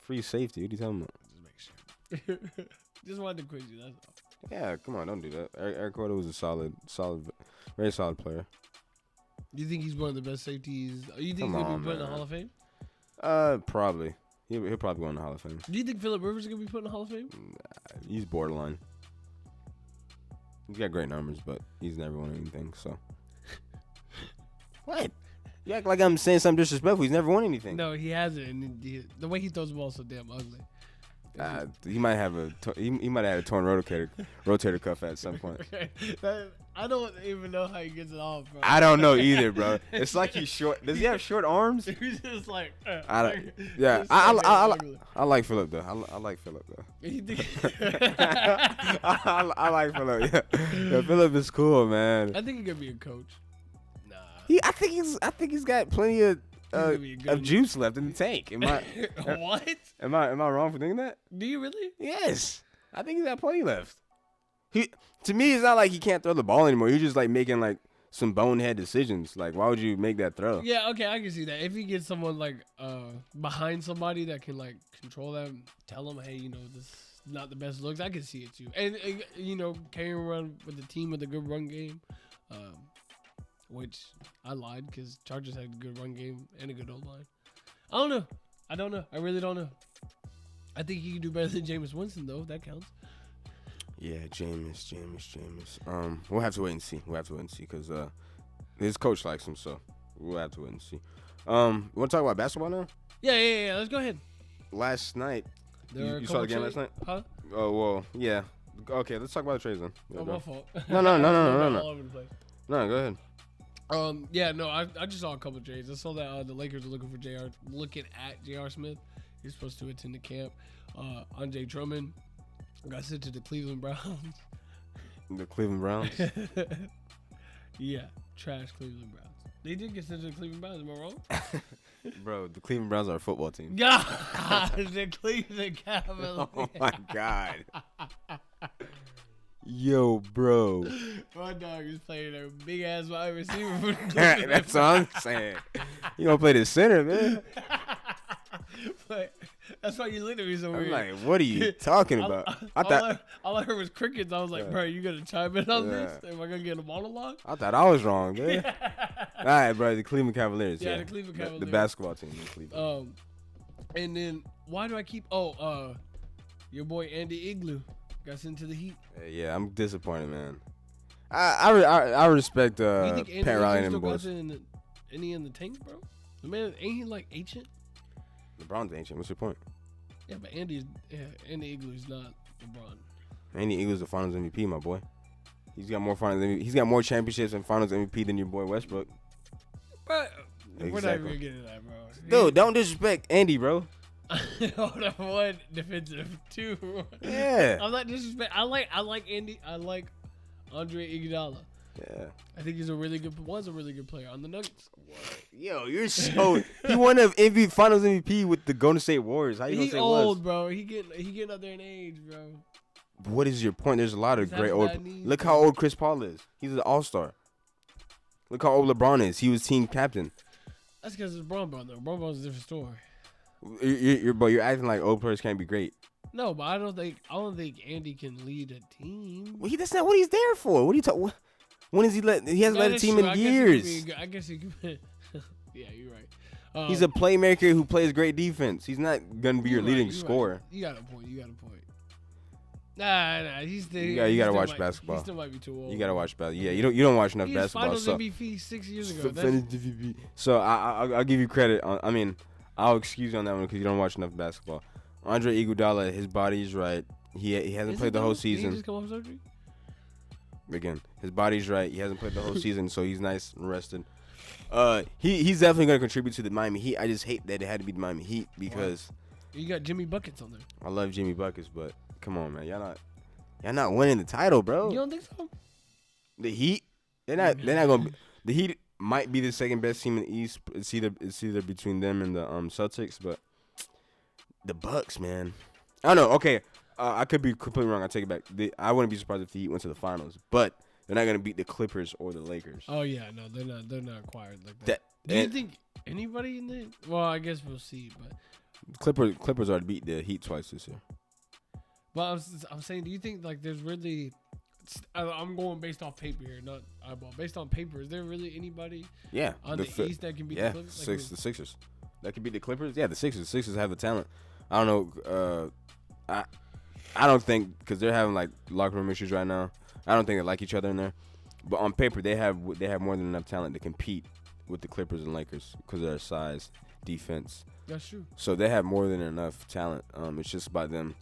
Free safety. What are you talking about? Just make sure. Just wanted to quiz you. That's all. Yeah, come on, don't do that. Eric Weddle was a solid, very solid player. Do you think he's one of the best safeties? You think Come he's gonna on, be put in the man. Hall of Fame? Probably. He'll probably go in the Hall of Fame. Do you think Phillip Rivers is gonna be put in the Hall of Fame? He's borderline. He's got great numbers, but he's never won anything. So. What? You act like I'm saying something disrespectful. He's never won anything. No, he hasn't. And the way he throws the ball is so damn ugly. He might have he might have had a torn rotator cuff at some point. I don't even know how he gets it off, bro. I don't know either, bro. It's like he's short. Does he have short arms? He's just like. I don't. Yeah, I like Phillip though. I like Phillip though. I like Phillip. Yeah, Phillip is cool, man. I think he could be a coach. Nah. I think he's got plenty of juice left in the tank. What? Am I wrong for thinking that? Do you really? Yes, I think he's got plenty left. To me, it's not like he can't throw the ball anymore. He's just like making like some bonehead decisions. Like, why would you make that throw? Yeah, okay, I can see that. If he gets someone like behind somebody that can like control them, tell them, hey, this is not the best looks. I can see it too. And carrying around with the team with a good run game, which I lied because Chargers had a good run game and a good O-line. I don't know. I really don't know. I think he can do better than Jameis Winston though. That counts. Yeah, Jameis. We'll have to wait and see. Because his coach likes him, so we'll have to wait and see. You want to talk about basketball now? Yeah. Let's go ahead. Last night, you saw the game last night? Huh? Oh well, yeah. Okay, let's talk about the trades then. Oh, my fault. No. All over the place. No, go ahead. I just saw a couple of trades. I saw that the Lakers are looking at J.R. Smith. He's supposed to attend the camp. Andre Drummond got sent to the Cleveland Browns. The Cleveland Browns? Yeah, trash Cleveland Browns. They did get sent to the Cleveland Browns. Am I wrong? Bro, the Cleveland Browns are a football team. God, the Cleveland Cavaliers. Oh my God. Yo, bro. My dog is playing a big ass wide receiver for the Cleveland That's what I'm saying. You gonna play the center, man? But that's why you looked at me so weird. I'm like, what are you talking about? All I heard was crickets. I was like, bro, you gonna chime in on this? Am I gonna get a monologue? I thought I was wrong, man. All right, bro. The Cleveland Cavaliers. Yeah, the Cleveland Cavaliers. The basketball team in Cleveland. And then why do I keep? Your boy Andy Igloo got sent to the Heat. Yeah, I'm disappointed, man. I respect You think Andy Pat Riley Igloo and still them got boys. any in the tank, bro? The man ain't he like ancient? LeBron's ancient. What's your point? Yeah, but Andy Igloo's not LeBron. Andy Eagles the Finals MVP, my boy. He's got more Finals. He's got more championships and Finals MVP than your boy Westbrook. But we're not Exactly. even gonna get into that, bro. Dude, don't disrespect Andy, bro. Hold on, one defensive, two. Yeah. I'm not disrespect. I like Andy. I like Andre Iguodala. Yeah. I think was a really good player on the Nuggets. Yo, you're so. He won the Finals MVP with the Golden State Warriors. How you gonna He say old, was? bro. He getting up there in age, bro. What is your point? There's a lot of He's great having old. bad knees, Look bro. how old Chris Paul is. He's an all-star. Look how old LeBron is. He was team captain. That's because it's Bron, though. Bron is a different story. You're acting like old players can't be great. No, but I don't think Andy can lead a team. Well, that's not what he's there for. What are you talking? When is he let? He hasn't led a team in years. I guess he could. Yeah, you're right. He's a playmaker who plays great defense. He's not gonna be your leading scorer. Right. You got a point. Nah. You gotta watch basketball. He still might be too old. You gotta watch basketball. Yeah, you don't watch enough He basketball. Finals So MVP 6 years ago. So I'll give you credit. I'll excuse you on that one because you don't watch enough basketball. Andre Iguodala, his body's right. He hasn't played the whole season. Did he just come off surgery? Again, his body's right. He hasn't played the whole season, so he's nice and rested. He's definitely gonna contribute to the Miami Heat. I just hate that it had to be the Miami Heat because you got Jimmy Buckets on there. I love Jimmy Buckets, but come on, man, y'all not winning the title, bro. You don't think so? The Heat, they're not gonna. The Heat might be the second best team in the East. It's either between them and the Celtics, but the Bucks, man. I don't know. Okay, I could be completely wrong. I take it back. I wouldn't be surprised if the Heat went to the finals, but they're not gonna beat the Clippers or the Lakers. Oh yeah, no, they're not. They're not acquired like that. Do you think anybody in the? Well, I guess we'll see. But Clippers already beat the Heat twice this year. But I'm saying, do you think like there's really? I'm going based off paper here, not eyeball. Based on paper, is there really anybody? Yeah, on the East that can beat the Clippers? The Sixers. That could beat the Clippers. Yeah, the Sixers. The Sixers have the talent. I don't know. I don't think because they're having like locker room issues right now. I don't think they like each other in there. But on paper, they have more than enough talent to compete with the Clippers and Lakers because of their size, defense. That's true. So they have more than enough talent. It's just by them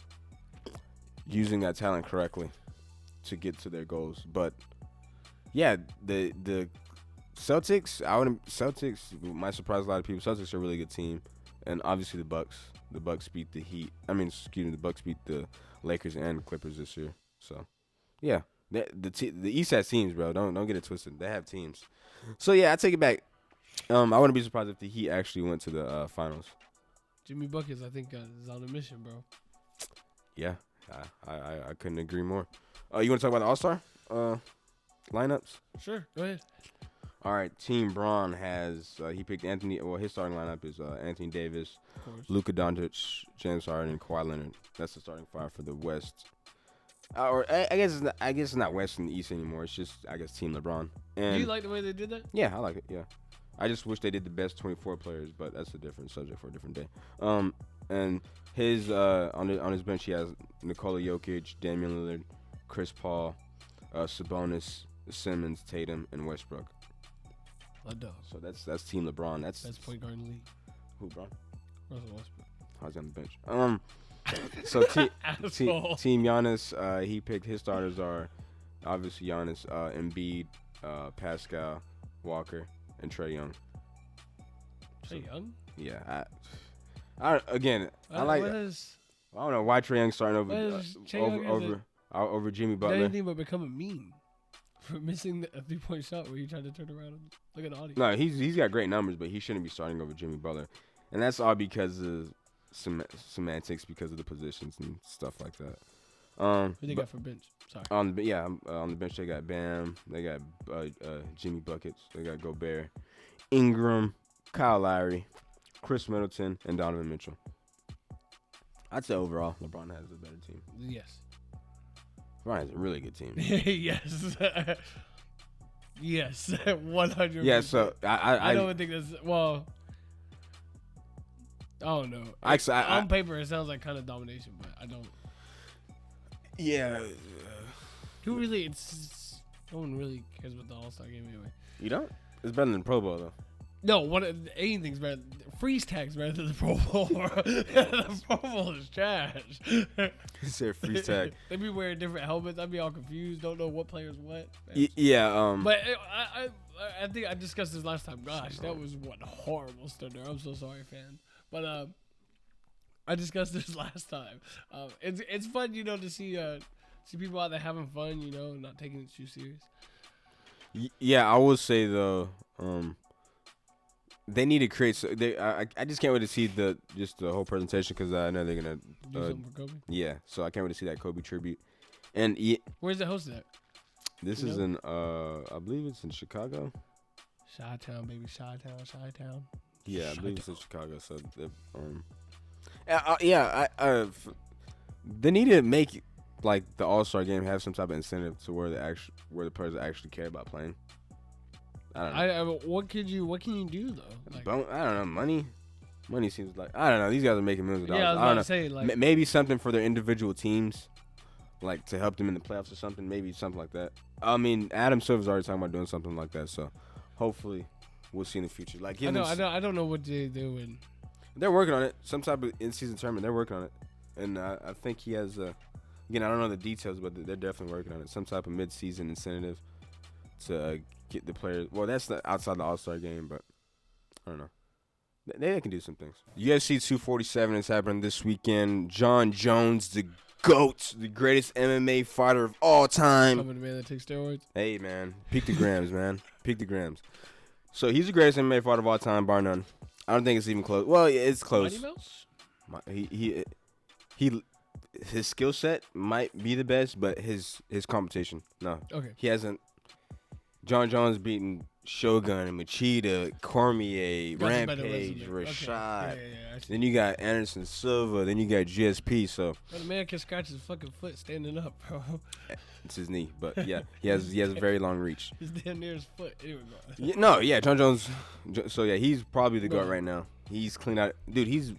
using that talent correctly to get to their goals. But yeah, the Celtics, Celtics might surprise a lot of people. Celtics are a really good team, and obviously the Bucks. The Bucks beat the Heat. The Bucks beat the Lakers and Clippers this year. So yeah, the East has teams, bro. Don't get it twisted. They have teams. So yeah, I take it back. I wouldn't be surprised if the Heat actually went to the finals. Jimmy Buckets, I think, is on a mission, bro. Yeah, I couldn't agree more. You want to talk about the All-Star lineups? Sure, go ahead. All right, Team Braun has he picked Anthony. Well, his starting lineup is Anthony Davis, Luka Doncic, James Harden, and Kawhi Leonard. That's the starting five for the West. Or I guess it's not West and East anymore. It's just I guess Team LeBron. And do you like the way they did that? Yeah, I like it. Yeah, I just wish they did the best 24 players, but that's a different subject for a different day. And his on his bench he has Nikola Jokic, Damian Lillard, Chris Paul, Sabonis, Simmons, Tatum, and Westbrook. So that's Team LeBron. That's best point guard in the league. Who, Bron? Russell Westbrook. I was on the bench. So Team Giannis, he picked his starters are obviously Giannis, Embiid, Pascal, Walker, and Trae Young. Trae Young? Yeah. I like. I don't know why Trae Young starting over Jimmy Butler. Anything but become a meme for missing a 3-point shot where you tried to turn around and look at the audience. No, he's got great numbers, but he shouldn't be starting over Jimmy Butler, and that's all because of semantics, because of the positions and stuff like that. Who they got for bench? Sorry. On the bench they got Bam, they got Jimmy Buckets, they got Gobert, Ingram, Kyle Lowry, Chris Middleton, and Donovan Mitchell. I'd say overall, LeBron has a better team. Yes. LeBron has a really good team. Yes. Yes. 100%. Yeah, so I don't think that's well. I don't know. On paper, it sounds like kind of domination, but I don't. Yeah. No one really cares about the All-Star game anyway. You don't? It's better than Pro Bowl though. No, anything's better. Freeze tag's better than the Pro Bowl. The Pro Bowl is trash. You said freeze tag. They be wearing different helmets. I'd be all confused. Don't know what player's what. Yeah. But I think I discussed this last time. Gosh, that was one horrible stutter. I'm so sorry, fans. But I discussed this last time. It's fun, to see people out there having fun, not taking it too serious. Yeah, I would say though, they need to create. I just can't wait to see the whole presentation because I know they're gonna do something for Kobe. Yeah, so I can't wait to see that Kobe tribute. And where's it hosted at? This is in I believe it's in Chicago. Chi-Town, baby, Chi-Town. Yeah, I believe it's in Chicago. So they need to make like the All-Star game have some type of incentive to where the players actually care about playing. I don't know. What can you do though? Like, I don't know. Money seems like I don't know. These guys are making millions of dollars. Yeah, I was about to say like maybe something for their individual teams, like to help them in the playoffs or something. Maybe something like that. I mean, Adam Silver's already talking about doing something like that. So hopefully we'll see in the future. Like I don't know what they're doing. They're working on it. Some type of in-season tournament. They're working on it, and I think he has. Again, I don't know the details, but they're definitely working on it. Some type of mid-season incentive to get the players. Well, that's outside the All-Star game, but I don't know. They can do some things. UFC 247 is happening this weekend. John Jones, the GOAT, the greatest MMA fighter of all time. Coming to man that takes steroids. Hey, man. Peak the grams, man. Peak the grams. So he's the greatest MMA fighter of all time, bar none. I don't think it's even close. Well, it's close. Mighty Mouse? his skill set might be the best, but his competition, no. Okay. He hasn't. John Jones beating Shogun, Machida, Cormier, Rampage, Rashad. Okay. Yeah. Then you got Anderson Silva. Then you got GSP. So the man can scratch his fucking foot standing up, bro. it's his knee, but yeah, he has a very long reach. It's damn near his foot. John Jones. So yeah, he's probably the GOAT right now. He's clean out, dude. This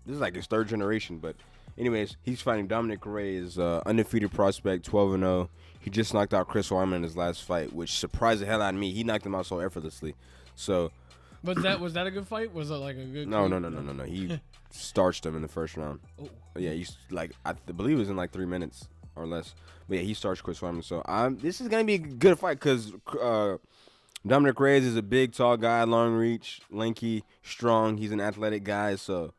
is like his third generation, but anyways, he's fighting Dominic Reyes, undefeated prospect, 12-0. He just knocked out Chris Weidman in his last fight, which surprised the hell out of me. He knocked him out so effortlessly. So, was that a good fight? Was it like a good? No. He starched him in the first round. Oh. Yeah, he's like I believe it was in like 3 minutes or less. But yeah, he starched Chris Weidman. So this is gonna be a good fight because Dominic Reyes is a big, tall guy, long reach, lanky, strong. He's an athletic guy. So,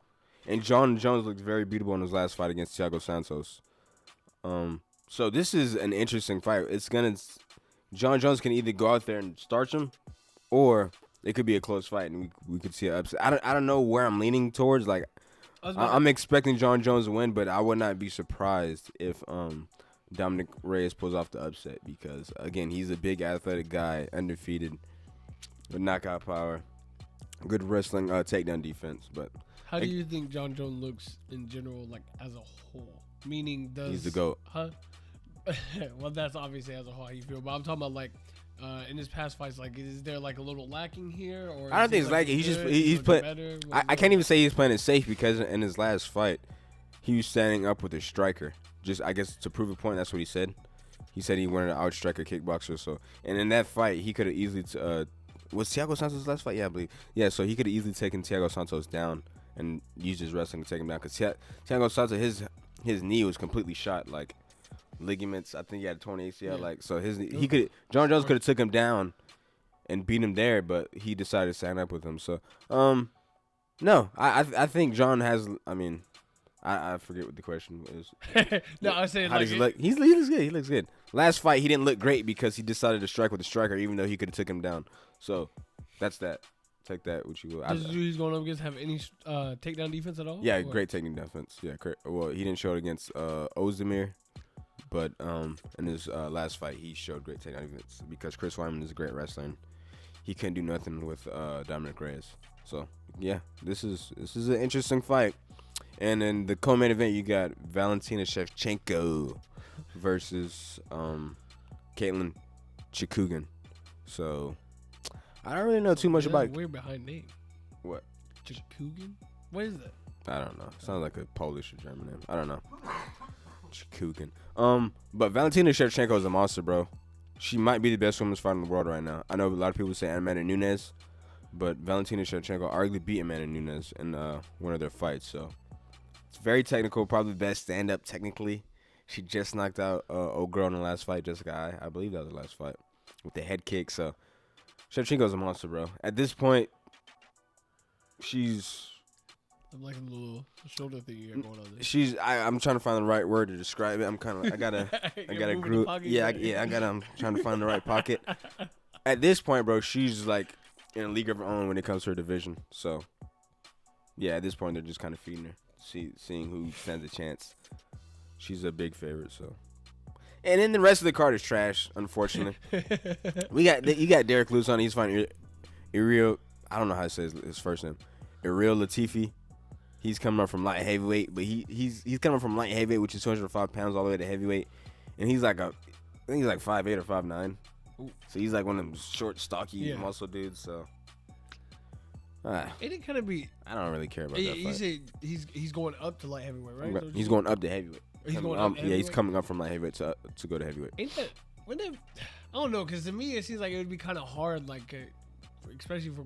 and John Jones looked very beatable in his last fight against Thiago Santos. So this is an interesting fight. John Jones can either go out there and starch him, or it could be a close fight, and we could see an upset. I don't know where I'm leaning towards. Like, I'm expecting John Jones to win, but I would not be surprised if Dominic Reyes pulls off the upset because again, he's a big athletic guy, undefeated, with knockout power, good wrestling, takedown defense. But how do you think John Jones looks in general, like as a whole? Meaning, he's the GOAT. Huh? Well, that's obviously as a whole how you feel, but I'm talking about like in his past fights. Like, is there like a little lacking here, or I don't think it's lacking. He's playing. I can't even say he's playing it safe because in his last fight, he was standing up with a striker. Just I guess to prove a point. That's what he said. He said he wanted to outstrike a kickboxer. So, and in that fight, he could have easily was Thiago Santos' last fight? Yeah, I believe. Yeah, so he could have easily taken Thiago Santos down and used his wrestling to take him down. Because Thiago Santos, his knee was completely shot, like ligaments. I think he had a torn ACL. Yeah. Like so, John Jones could have took him down and beat him there, but he decided to stand up with him. So, no, I think John has. I mean, I forget what the question was. No, I say how does he look? He looks good. He looks good. Last fight, he didn't look great because he decided to strike with a striker, even though he could have took him down. So, that's that. Take that what you will. Does he's going up against have any takedown defense at all? Yeah, great takedown defense. Yeah, well, he didn't show it against Ozdemir, but in his last fight, he showed great takedown defense because Chris Weidman is a great wrestler. And he couldn't do nothing with Dominic Reyes. So yeah, this is an interesting fight. And in the co-main event, you got Valentina Shevchenko versus Caitlin Chikugan. So I don't really know too much about. Weird behind name. What? Chikugan? What is that? I don't know. Sounds like a Polish or German name. I don't know. Chikugan. But Valentina Shevchenko is a monster, bro. She might be the best women's fighter in the world right now. I know a lot of people say Amanda Nunes, but Valentina Shevchenko arguably beat Amanda Nunes in one of their fights. So it's very technical, probably the best stand-up technically. She just knocked out old girl in the last fight, Jessica. I believe that was the last fight with the head kick. So Shevchenko's a monster, bro. At this point, she's. I'm like a little shoulder thing you got going on there. I'm trying to find the right word to describe it. I'm kind of. I gotta group. Yeah, I'm trying to find the right pocket. At this point, bro, she's like in a league of her own when it comes to her division. So, yeah, at this point, they're just kind of feeding her, seeing who stands a chance. She's a big favorite, so. And then the rest of the card is trash, unfortunately. You got Derek Lewis on. He's fighting Iriel. I don't know how to say his first name. Iriel Latifi. He's coming up from light heavyweight, but he's coming from light heavyweight, which is 205 pounds, all the way to heavyweight. And he's like I think he's like 5'8" or 5'9". So he's like one of them short, stocky muscle dudes. So. It kind of be. I don't really care about that fight. You say he's going up to light heavyweight, right? He's going up to heavyweight. He's going up. Yeah, he's coming up from light heavyweight to go to heavyweight. I don't know, because to me it seems like it would be kind of hard, like especially for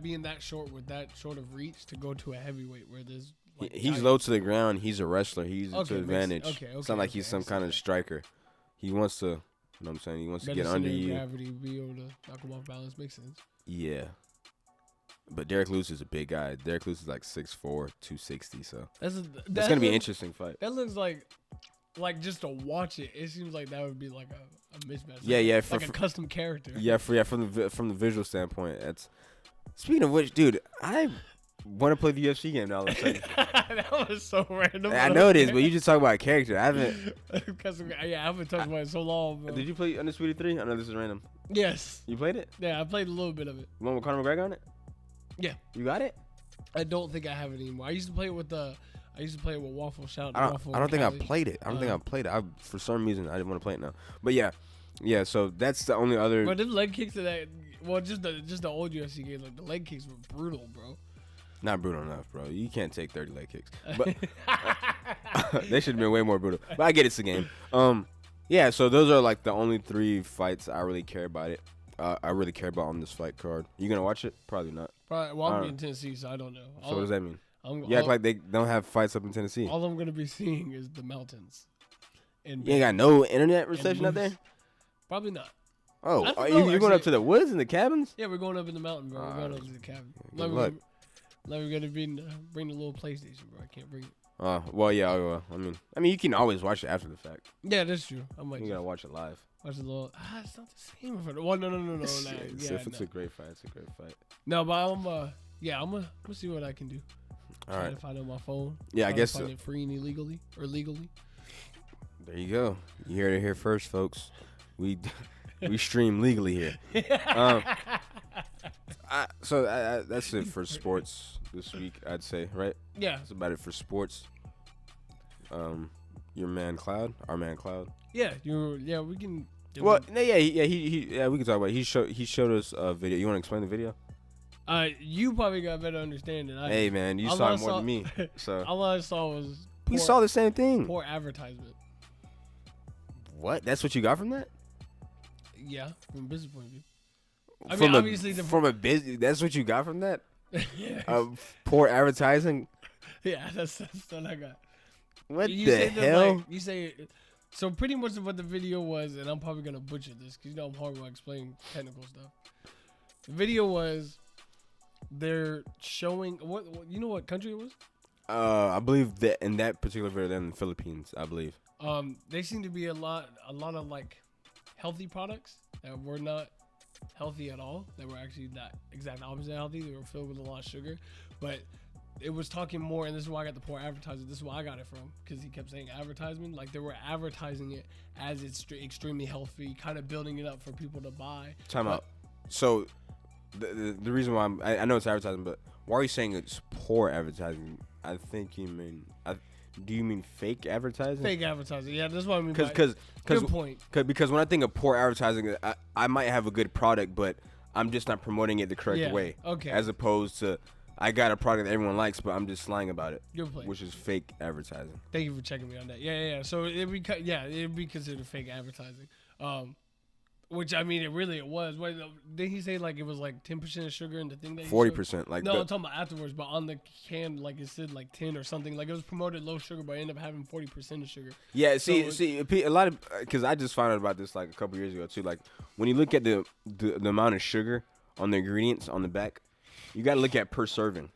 being that short with that short of reach to go to a heavyweight where there's. Like, he's low to the ground. He's a wrestler. He's to advantage. It's not like he's some kind of striker. He wants to. You know what I'm saying? He wants to get under you. Gravity, be able to knock him off balance. Makes sense. Yeah. But Derek Lewis is a big guy. Derek Lewis is like 6'4", 260. So that's gonna be an interesting fight. That looks like just to watch it, it seems like that would be like a mismatch. Yeah. Like a custom character. Yeah, from the visual standpoint. Speaking of which, dude, want to play the UFC game now. All of a sudden. That was so random. I know it is, but you just talk about a character. I haven't. Because I haven't talked about it so long, bro. Did you play Undisputed 3? I know this is random. Yes. You played it? Yeah, I played a little bit of it. The one with Conor McGregor on it? Yeah. You got it? I don't think I have it anymore. I used to play it with Waffle. Shout out to Waffle. I don't think I Cali. played it. I don't think I played it. For some reason, I didn't want to play it now. But yeah. So that's the only other. But them leg kicks to that, well, just the old UFC games, like the leg kicks were brutal, bro. Not brutal enough, bro. You can't take 30 leg kicks. But they should have been way more brutal. But I get it's a game. Yeah. So those are like the only 3 fights I really care about it. I really care about on this fight card. You gonna watch it? Probably not. Probably, well, I'm in Tennessee, so I don't know. So what does that mean? You act like they don't have fights up in Tennessee. All I'm gonna be seeing is the mountains. And you ain't got no internet reception up there? Probably not. Oh, you're going up to the woods and the cabins? Yeah, we're going up in the mountain, bro. We're going up to the cabin. Good luck. We're gonna bring the little PlayStation, bro. I can't bring it. Well, yeah. I mean, you can always watch it after the fact. Yeah, that's true. I might. You gotta watch it live. Watch a little. It's not the same. Well, no. It's a great fight. It's a great fight. No, but I'm gonna see what I can do. All right. To find it on my phone. Yeah, I guess find it free and illegally or legally. There you go. You heard it here first, folks. We stream legally here. That's it for sports this week, I'd say, right? Yeah. That's about it for sports. Your man Cloud, our man Cloud. Yeah, we can. Well, we can talk about it. He showed us a video. You want to explain the video? You probably got better understanding than I. Hey man, you saw it more than me. So all I saw was we saw the same thing. Poor advertisement. What? That's what you got from that? Yeah, from a business point of view. From a business, that's what you got from that? Yeah. Poor advertising. Yeah, that's what I got. What the hell? You say so. Pretty much what the video was, and I'm probably gonna butcher this because I'm horrible at explaining technical stuff. The video was they're showing what you know what country it was? I believe that in that particular video, they're in the Philippines, I believe. They seem to be a lot of like healthy products that were not healthy at all. That were actually the exact opposite of healthy. They were filled with a lot of sugar, but it was talking more, and this is why I got the poor advertising. This is why I got it from, because he kept saying advertisement. Like they were advertising it as it's extremely healthy, kind of building it up for people to buy. Time out. So the reason why I know it's advertising, but why are you saying it's poor advertising? I think you mean. Do you mean fake advertising? Fake advertising, yeah. That's what I mean. Good point. Because when I think of poor advertising, I might have a good product, but I'm just not promoting it the correct way. Okay. As opposed to, I got a product that everyone likes, but I'm just lying about it. Good point. Which is fake advertising. Thank you for checking me on that. Yeah. So it'd be considered fake advertising. Which I mean, it was. What did he say? Like it was like 10% of sugar in the thing that 40%. Like no, I'm talking about afterwards. But on the can, like it said like 10 or something. Like it was promoted low sugar, but I ended up having 40% of sugar. Yeah. See, a lot of because I just found out about this like a couple years ago too. Like when you look at the amount of sugar on the ingredients on the back, you got to look at per serving.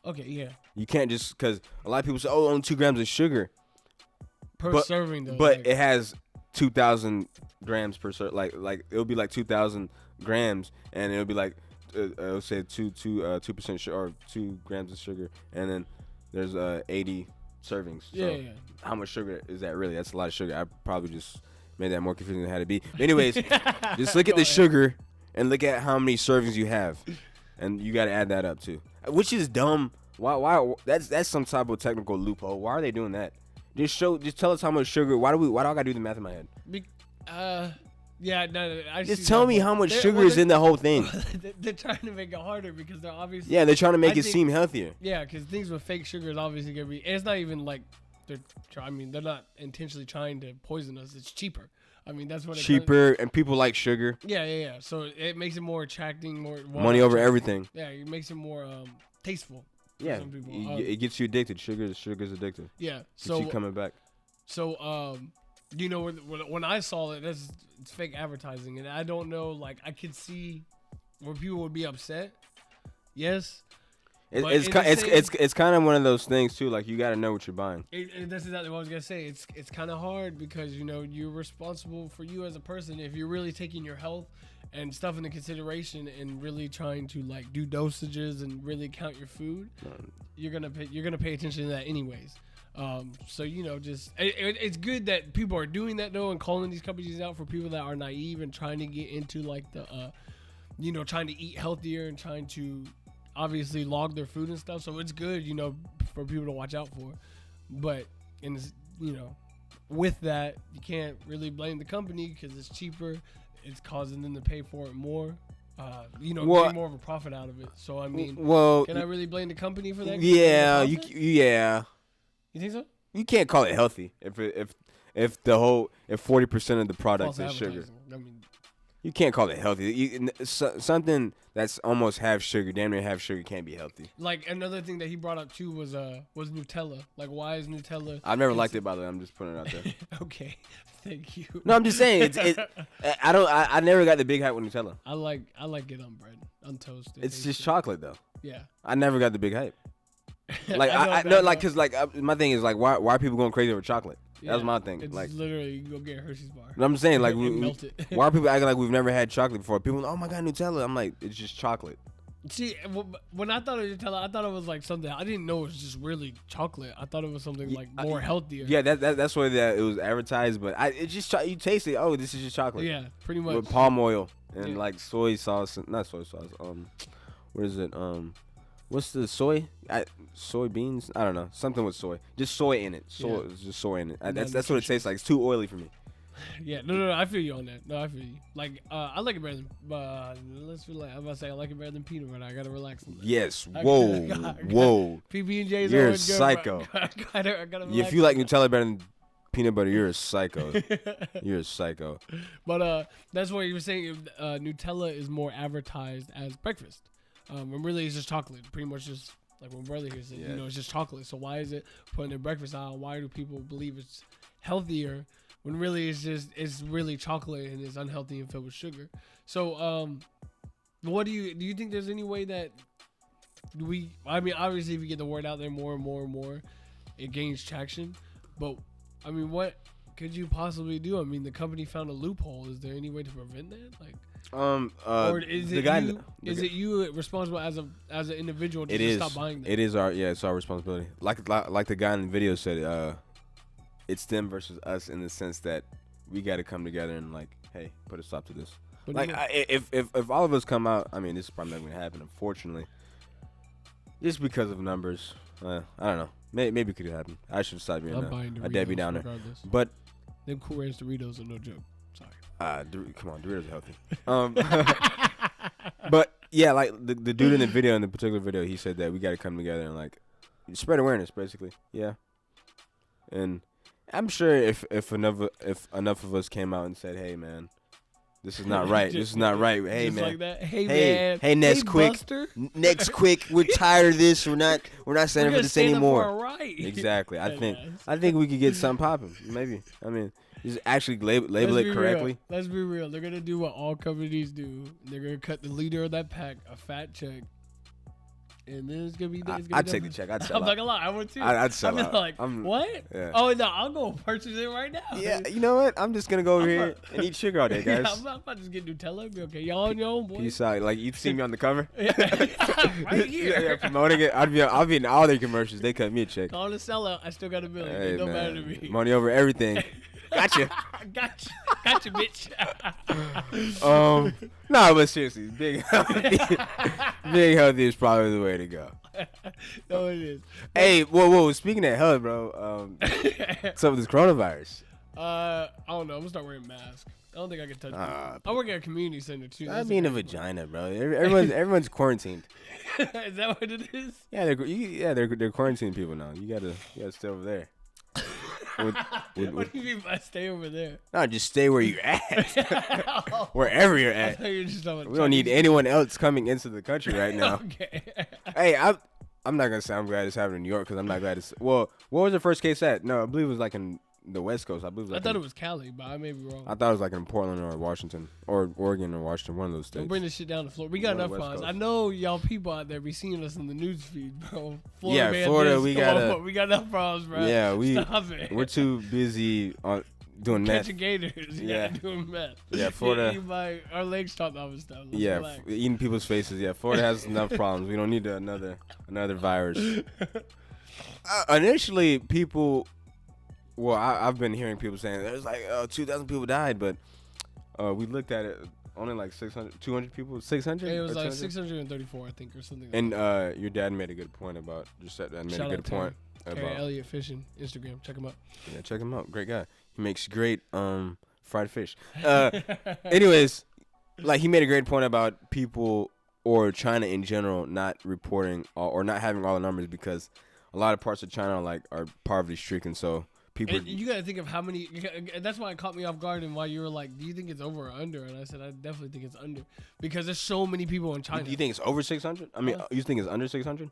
Okay. Yeah. You can't just because a lot of people say, oh, only 2 grams of sugar per serving though. But it has 2,000 grams per serving. Like it'll be like 2,000 grams, and it'll be like it'll say 2% sugar or 2 grams of sugar, and then there's 80 servings. So yeah. How much sugar is that really? That's a lot of sugar. I probably just made that more confusing than it had to be. But anyways, just look at the sugar and look at how many servings you have, and you got to add that up too, which is dumb. Why? That's some type of technical loophole. Why are they doing that? Just tell us how much sugar. Why do I gotta do the math in my head? Yeah, no, just tell me how much sugar is in the whole thing. They're trying to make it harder because they're obviously. Yeah, they're trying to make it seem healthier. Yeah, because things with fake sugar is obviously gonna be. And it's not even like they're not intentionally trying to poison us. It's cheaper. I mean, that's what it's cheaper, and people like sugar. Yeah. So it makes it more attracting, more money over everything. Yeah, it makes it more tasteful. Yeah, it gets you addicted. Sugar's addictive. Yeah, so keep coming back. So when I saw it, it's fake advertising, and I don't know. Like I could see where people would be upset. Yes, it's kind of one of those things too. Like you got to know what you're buying. That's exactly what I was gonna say. It's kind of hard because you're responsible for you as a person. If you're really taking your health and stuff into consideration and really trying to like do dosages and really count your food, you're gonna pay attention to that anyways. So just it's good that people are doing that though and calling these companies out for people that are naive and trying to get into like the trying to eat healthier and trying to obviously log their food and stuff. So it's good for people to watch out for. But with that, you can't really blame the company because it's cheaper. It's causing them to pay for it more. Getting more of a profit out of it. So I mean, can I really blame the company for that? Yeah, You think so? You can't call it healthy if 40% of the product False is sugar. I mean, You can't call it healthy. Something that's almost half sugar, damn near half sugar, can't be healthy. like another thing that he brought up too was Nutella. Like, why is Nutella? I've never liked it, by the way. I'm just putting it out there. Okay, thank you. No, I'm just saying. I never got the big hype with Nutella. I like it on bread, on toast. It's just chocolate though. Yeah. I never got the big hype. Like I know, like, cause like my thing is like, why are people going crazy over chocolate? Yeah, That's my thing. It's like literally you can go get a Hershey's bar. I'm saying like, melt it. why are people acting like we've never had chocolate before? People, oh my god, Nutella. I'm like, it's just chocolate. See, when I thought of Nutella, I thought it was like something. I didn't know it was just really chocolate. I thought it was something like more healthier. Yeah, that's why it was advertised, but it's just you taste it. Oh, this is just chocolate. Yeah, pretty much. With palm oil and like soy sauce, not soy sauce. What is it? What's the soy? Soybeans? I don't know. Something with soy. Just soy in it. Just soy in it. That's what it tastes like. It's too oily for me. Yeah, no, I feel you on that. No, I feel you. Like, I like it better than. Let's relax. I'm about to say I like it better than peanut butter. I gotta relax. Yes. Whoa. Whoa. PB&J's. You're a psycho. I gotta relax. If you like Nutella better than peanut butter, you're a psycho. You're a psycho. But that's what you were saying. Nutella is more advertised as breakfast. And really, it's just chocolate. Pretty much just like when brother here said, it's just chocolate. So why is it put in their breakfast aisle? Why do people believe it's healthier when really it's really chocolate and it's unhealthy and filled with sugar? So what do you think there's any way that obviously if you get the word out there more and more and more, it gains traction. But I mean, what could you possibly do? I mean, the company found a loophole. Is there any way to prevent that? Like, or is it you responsible as an individual to stop buying them? It is it's our responsibility. Like the guy in the video said, it's them versus us in the sense that we got to come together and like, hey, put a stop to this. Like, if all of us come out, I mean, this is probably not going to happen, unfortunately, just because of numbers. I don't know. Maybe it could happen. I should stop being a Debbie Downer. But them Cool Ranch Doritos are no joke. Sorry. Come on, Doritos are healthy. But yeah, like the dude in the video, in the particular video, he said that we got to come together and like spread awareness, basically. Yeah. And I'm sure if enough of us came out and said, hey man, this is not right. This is not right. Hey man. Like that. Hey man. Hey Next quick. We're tired of this. We're not standing for this anymore. Right. Exactly. I think we could get something popping. Maybe. I mean, just actually label it correctly. Let's be real. They're gonna do what all companies do. They're gonna cut the leader of that pack a fat check. And then it's gonna be. I'd take the check. I'd sell I'm not gonna lie. I would too. I'd sell out. Like, what? Yeah. Oh no, I'll go purchase it right now. Yeah, you know what? I'm just gonna go over here and eat sugar all day, guys. Yeah, I'm about to just get Nutella. Be okay. Y'all on your own, boy. Peace out. Like you see me on the cover. Right here. Yeah, promoting it. I'll be in all their commercials. They cut me a check. Call the sellout. I still got $1 million. Hey, it don't matter to me. Money over everything. Gotcha. Gotcha, bitch. No, but seriously, big healthy is probably the way to go. No, it is. Hey, whoa! Speaking of health, bro, what's up with this coronavirus? I don't know. I'm gonna start wearing masks. I don't think I can touch it. I work at a community center too. I mean a vagina, bro. Everyone's quarantined. Is that what it is? Yeah, they're quarantining people now. You gotta stay over there. What do you mean by stay over there? No, just stay where you're at. Wherever you're at. We don't need anyone else coming into the country right now. Okay. Hey, I'm not gonna say I'm glad it's happening in New York because I'm not glad it's. Well, what was the first case at? No, I believe it was like in the West Coast. I thought it was Cali, but I may be wrong. I thought it was like in Portland or Washington or Oregon or Washington, one of those states. Don't bring this shit down to Florida. We got enough problems. I know y'all people out there be seeing us in the news feed, bro. Florida, Florida, we got enough problems, bro. Yeah, Stop it. We're too busy on doing meth. Catching gators. Yeah, doing meth. Yeah, Florida. Our legs chopped off and stuff. Eating people's faces. Yeah, Florida has enough problems. We don't need another virus. Initially, people. Well, I've been hearing people saying there's like 2,000 people died, but we looked at it. Only like 600, 200 people, 600? It was like 634, I think, or something. And your dad made a good point about that. Made Shout a good point about Elliott Fishing Instagram. Check him out. Yeah, check him out. Great guy. He makes great fried fish. Anyways, like he made a great point about people or China in general not reporting or not having all the numbers because a lot of parts of China are poverty stricken. So. And you got to think of how many. That's why it caught me off guard and why you were like, "Do you think it's over or under?" And I said, "I definitely think it's under because there's so many people in China." Do you think it's over 600? I mean, you think it's under 600?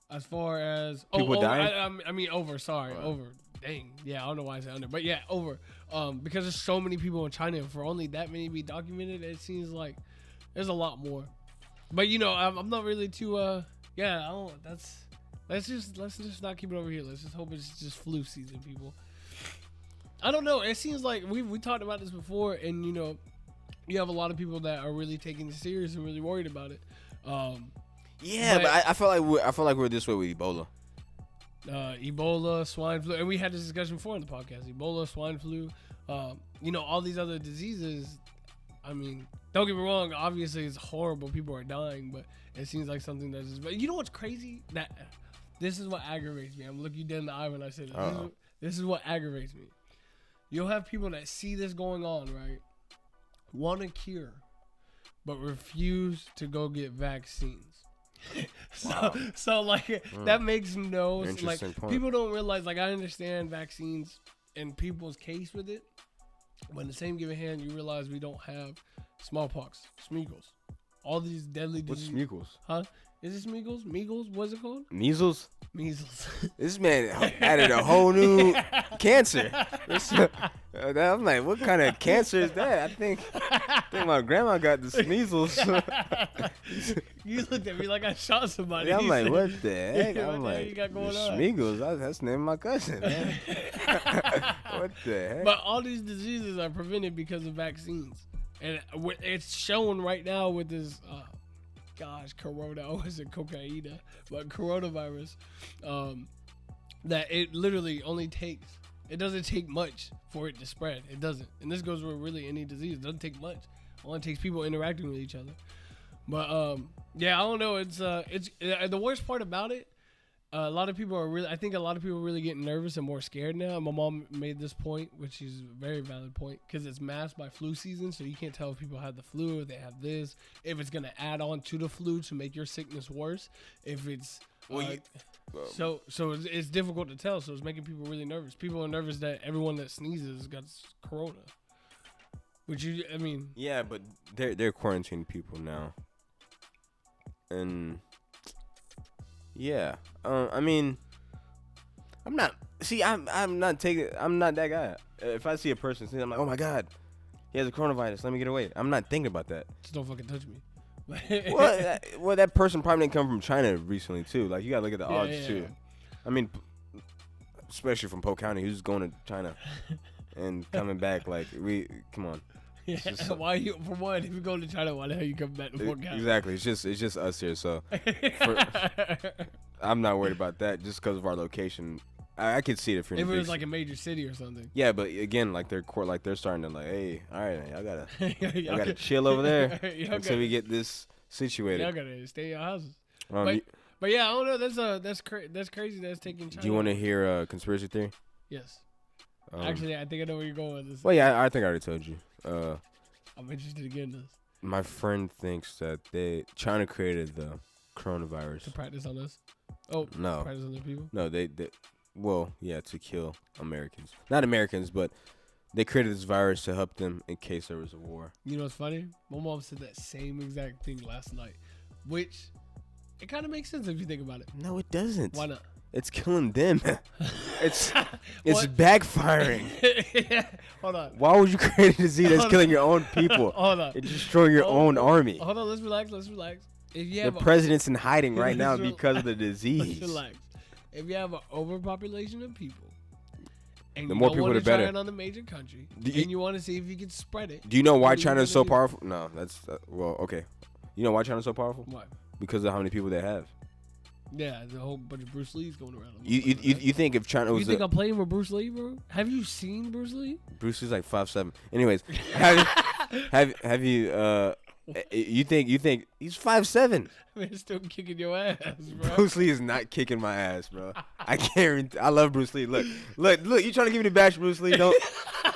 As far as people dying? I mean, over. Sorry, over. Dang. Yeah, I don't know why I said under, but yeah, over. Because there's so many people in China, and for only that many to be documented, it seems like there's a lot more. But I'm not really too. Yeah, I don't. That's. Let's just not keep it over here. Let's just hope it's just flu season, people. I don't know. It seems like we talked about this before, and you have a lot of people that are really taking it serious and really worried about it. Yeah, but I feel like we're this way with Ebola. Ebola, swine flu, and we had this discussion before in the podcast. Ebola, swine flu, all these other diseases. I mean, don't get me wrong. Obviously, it's horrible. People are dying, but it seems like something that's just. But you know what's crazy? That. This is what aggravates me. I'm gonna look you dead in the eye when I say this. This is what aggravates me. You'll have people that see this going on, right? Want a cure, but refuse to go get vaccines. That makes no sense. Like people don't realize. Like I understand vaccines and people's case with it, but in the same given hand, you realize we don't have smallpox, smeagol's, all these deadly diseases. What's smeagol's? Huh? Is it Meagles? Meagles? What's it called? Measles? Measles. This man added a whole new cancer. I'm like, what kind of cancer is that? I think my grandma got the measles. You looked at me like I shot somebody. Yeah, I'm like, what the heck? I'm what like, you got going on? Smeagol's. That's the name of my cousin, man. What the heck? But all these diseases are prevented because of vaccines. And it's shown right now with this... corona, I was in cocaine, but coronavirus, that it literally only takes, it doesn't take much for it to spread. It doesn't. And this goes with really any disease. It doesn't take much. It only takes people interacting with each other. But, yeah, I don't know. It's the worst part about it. A lot of people are really getting nervous and more scared now. My mom made this point, which is a very valid point, because it's masked by flu season, so you can't tell if people have the flu or they have this, if it's going to add on to the flu to make your sickness worse, if it's... so it's difficult to tell, so it's making people really nervous. People are nervous that everyone that sneezes got corona. Yeah, but they're quarantining people now. And... Yeah, I'm not that guy. If I see a person sneeze, I'm like, oh my god, he has a coronavirus. Let me get away. I'm not thinking about that. Just don't fucking touch me. Well, that person probably didn't come from China recently too. Like you gotta look at the odds too. I mean, especially from Polk County, who's going to China and coming back. Like come on. Yeah. Why for one, if you go to China, why the hell you come back to Polk County? Exactly. It's just us here. So I'm not worried about that just because of our location. I could see it if it was like a major city or something. Yeah, but again, like they're starting to hey, all right, y'all gotta chill over there until we get this situated. Y'all gotta stay in your houses. But yeah, I don't know. That's crazy. That's taking China. Do you want to hear a conspiracy theory? Yes. Actually, I think I know where you're going with this. Well, yeah, I think I already told you. I'm interested in getting this. My friend thinks that China created the coronavirus to practice on us. Oh no, practice on the people. No, to kill Americans. Not Americans, but they created this virus to help them in case there was a war. You know what's funny? My mom said that same exact thing last night, which it kind of makes sense if you think about it. No, it doesn't. Why not? It's killing them. It's backfiring. Hold on. Why would you create a disease that's killing your own people? Hold on. It's destroying your own army. Hold on. Let's relax. The president's in hiding right now because of the disease. Let's relax. If you have an overpopulation of people And the you more don't people, want the to try better. it on a major country, Do you- and you want to see if you can spread it. Do you know why what are you China is so gonna do? powerful? No, that's well, okay. You know why China's so powerful? Why? Because of how many people they have. Yeah, there's a whole bunch of Bruce Lee's going around. You think if China was You think I'm playing with Bruce Lee, bro? Have you seen Bruce Lee? Bruce is like 5'7". Anyways, have you you think he's 5'7"? Man, still kicking your ass, bro. Bruce Lee is not kicking my ass, bro. I can't. I love Bruce Lee. Look. You trying to give me the bash, Bruce Lee? Don't.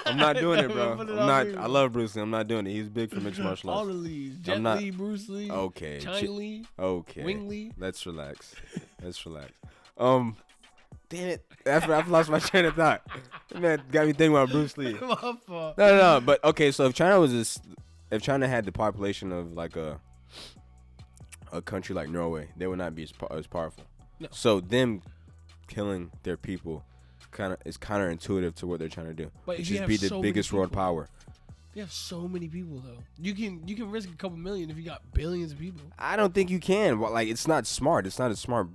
I'm not doing it, bro. Put it I'm on not. me, I bro. love Bruce Lee. I'm not doing it. He's big for mixed martial All arts. the Lees. Jet I'm not- Lee, Bruce Lee. Okay. China Lee. Okay. Wing Lee. Let's relax. Damn it. After I've lost my train of thought. Man got me thinking about Bruce Lee. My fault. No. But okay, so if China had the population of like a country like Norway, they would not be as powerful. No. So them killing their people is counterintuitive to what they're trying to do. But Which if you is have be the so many biggest world people- power. You have so many people though. You can risk a couple million if you got billions of people. I don't think you can. Well, like it's not smart. It's not a smart.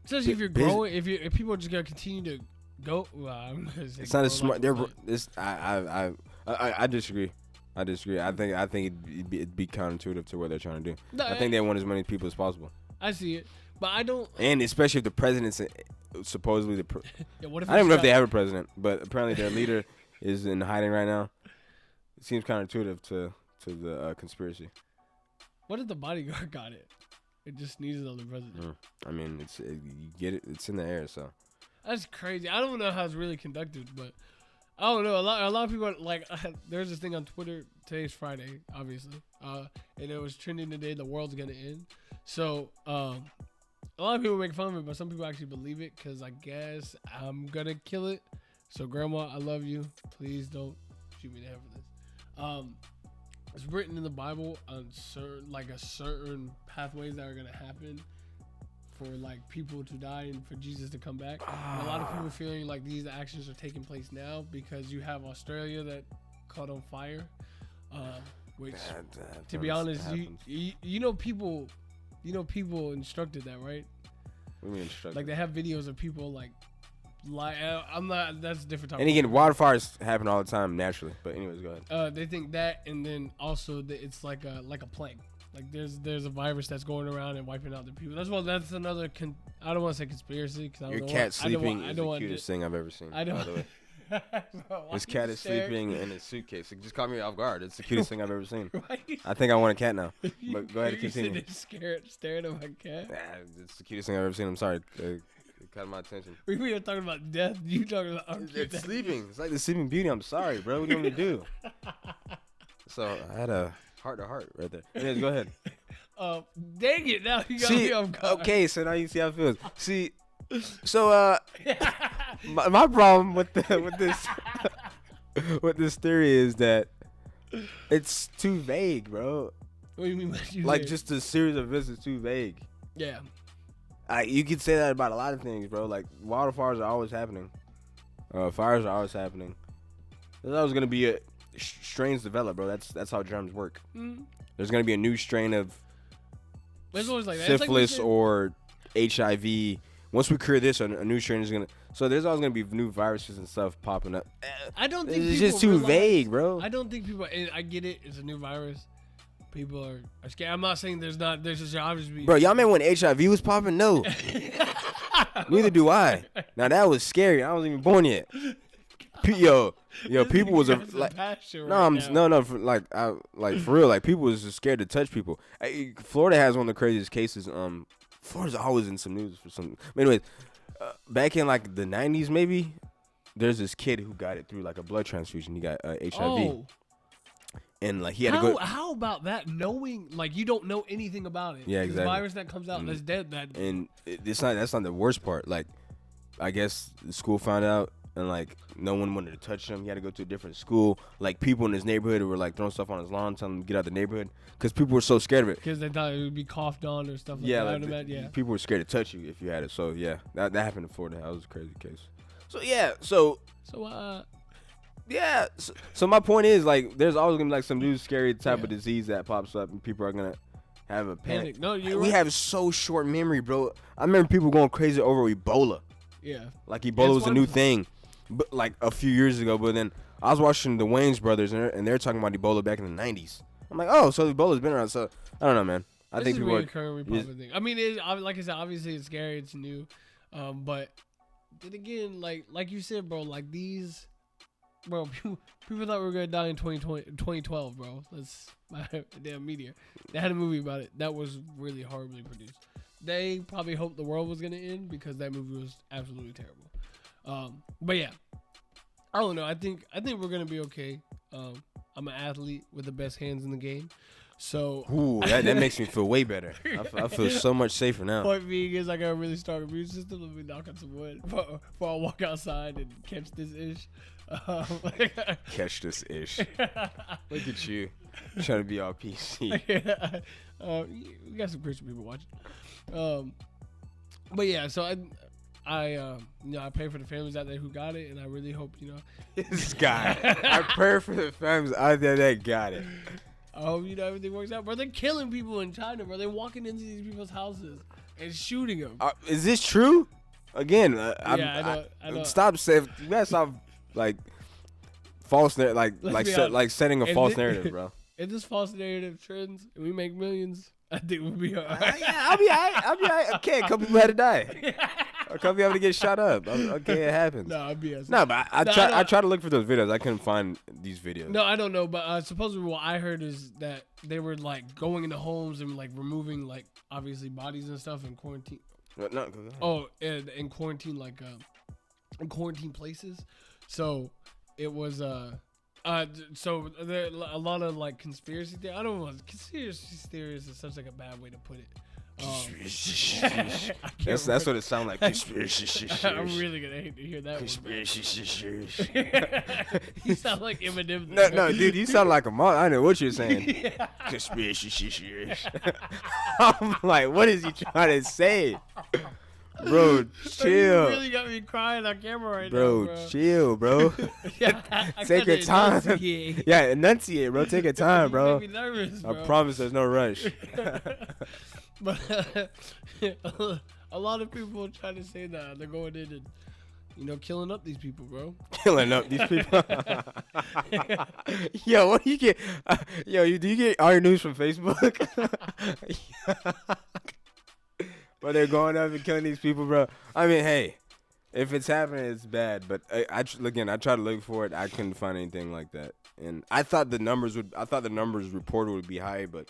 Especially if you're Bus- growing, if people are just gonna continue to go. Well, I'm gonna say It's not as grow smart. like They're a plant. this. I disagree. I think it'd be counterintuitive to what they're trying to do. No, I think they want as many people as possible, I see it, but I don't. and especially if the president's supposedly Yeah, what if I don't even know if it's they have a president, but apparently their leader is in hiding right now. It seems counterintuitive to the conspiracy. What if the bodyguard got it? It just sneezes on the president. I mean, you get it. It's in the air, so. That's crazy. I don't know how it's really conducted, but I don't know. A lot of people like. There's this thing on Twitter. Today's Friday, obviously, and it was trending today. The world's gonna end. So a lot of people make fun of it, but some people actually believe it because I guess I'm gonna kill it. So Grandma, I love you. Please don't shoot me in the head for this. It's written in the Bible on certain pathways that are gonna happen for like people to die and for Jesus to come back. And a lot of people feeling like these actions are taking place now because you have Australia that caught on fire, which to be honest, you know people instructed that, right? What do you mean instructed? Like they have videos of people like I'm not. That's a different topic. And again, wildfires happen all the time naturally. But anyways, go ahead. They think that, and then also that it's like a plague. Like there's a virus that's going around and wiping out the people. That's another. I don't want to say conspiracy because Your cat sleeping is the cutest thing I've ever seen. I don't. By the way. His cat is sleeping in his suitcase. It just caught me off guard. It's the cutest thing I've ever seen. Right? I think I want a cat now. But go ahead and continue. Staring at my cat. It's the cutest thing I've ever seen. I'm sorry. It caught my attention. We were talking about death. You talking about It's sleeping. It's like the Sleeping Beauty. I'm sorry, bro. What do you want me to do? So I had a heart to heart right there. Anyways, go ahead. Dang it! Now you got me off guard. Okay, so now you see how it feels. See, so my problem with this with this theory is that it's too vague, bro. What do you mean by you? Like just a series of events is too vague. Yeah. You could say that about a lot of things, bro. Like wildfires are always happening. Fires are always happening. There's always gonna be strains develop, bro. That's how germs work. Mm. There's gonna be a new strain of It's always like that. syphilis or HIV. Once we cure this, a new strain is gonna. So there's always gonna be new viruses and stuff popping up. I don't think It's people just too realize- vague, bro. I don't think people. And I get it. It's a new virus. People are scared. I'm not saying there's not. There's just obviously. Bro, y'all remember when HIV was popping? No. Neither do I. Now that was scary. I wasn't even born yet. Yo, people was like. For real. Like people was just scared to touch people. Florida has one of the craziest cases. Florida's always in some news for some. Anyways, back in like the 90s, maybe there's this kid who got it through like a blood transfusion. He got HIV. Oh. And like he had to go. How about that? Knowing like you don't know anything about it. Yeah, This exactly. virus that comes out that's dead. And that's not the worst part. Like, I guess the school found out, and like no one wanted to touch him. He had to go to a different school. Like people in his neighborhood were like throwing stuff on his lawn, telling him to get out of the neighborhood because people were so scared of it. Because they thought it would be coughed on or stuff like Yeah, that. like Yeah. people were scared to touch you if you had it. So yeah, that happened in Florida. That was a crazy case. So yeah, so yeah. So my point is like, there's always gonna be like some new scary type of disease that pops up, and people are gonna have a panic. No, We have so short memory, bro. I remember people going crazy over Ebola. Yeah. Like Ebola was a new thing. but like a few years ago. But then I was watching the Wayans brothers, and they're talking about Ebola back in the 90s. I'm like, oh, so Ebola's been around. So I don't know, man. I think people are thing. I mean, like I said, obviously it's scary, it's new, but then again, like you said, bro, like these, bro, people thought we were gonna die in 2012, bro. That's my damn media. They had a movie about it that was really horribly produced. They probably hoped the world was gonna end because that movie was absolutely terrible. But yeah, I don't know. I think we're gonna be okay. I'm an athlete with the best hands in the game. So ooh, that makes me feel way better. I feel so much safer now. Point being is I got a really strong immune system. Let me knock on some wood before I walk outside and catch this ish. Catch this ish. Look at you, trying to be all PC. We got some Christian people watching. But yeah, so I pray for the families out there who got it, and I really hope this guy. I pray for the families out there that got it. I hope everything works out, bro. They're killing people in China, bro. They're walking into these people's houses and shooting them. Is this true? Again, I know. Stop saying. You gotta stop like false setting a false narrative, bro. If this false narrative trends and we make millions, I think we'll be alright. Yeah, I'll be alright. Okay, a couple people had to die. A couple people had to get shot up. Okay, it happens. No, I'll be No, but I tried to look for those videos. I couldn't find these videos. No, I don't know, but supposedly what I heard is that they were like going into homes and like removing like obviously bodies and stuff in quarantine. No, go ahead. Oh, in quarantine, like in quarantine places. So it was so there a lot of like conspiracy theories. I don't know. Conspiracy theories is such like a bad way to put it. That's what it sounds like. Conspiracy. I'm really gonna hate to hear that. Conspiracy. You sound like Eminem. No, dude, you sound like a mom. I know what you're saying. Yeah. Conspiracy. I'm like, what is he trying to say? Bro, chill. You really got me crying on camera right now, bro. Chill, bro. Take your time. Yeah, enunciate, bro. Take your time, bro. You make me nervous, bro. I promise there's no rush. But a lot of people try to say that they're going in and killing up these people, bro. Killing up these people. Yo, what do you get? Do you get all your news from Facebook? But they're going up and killing these people, bro. I mean, hey, if it's happening, it's bad. But I tried to look for it. I couldn't find anything like that. And I thought the numbers reported would be high, but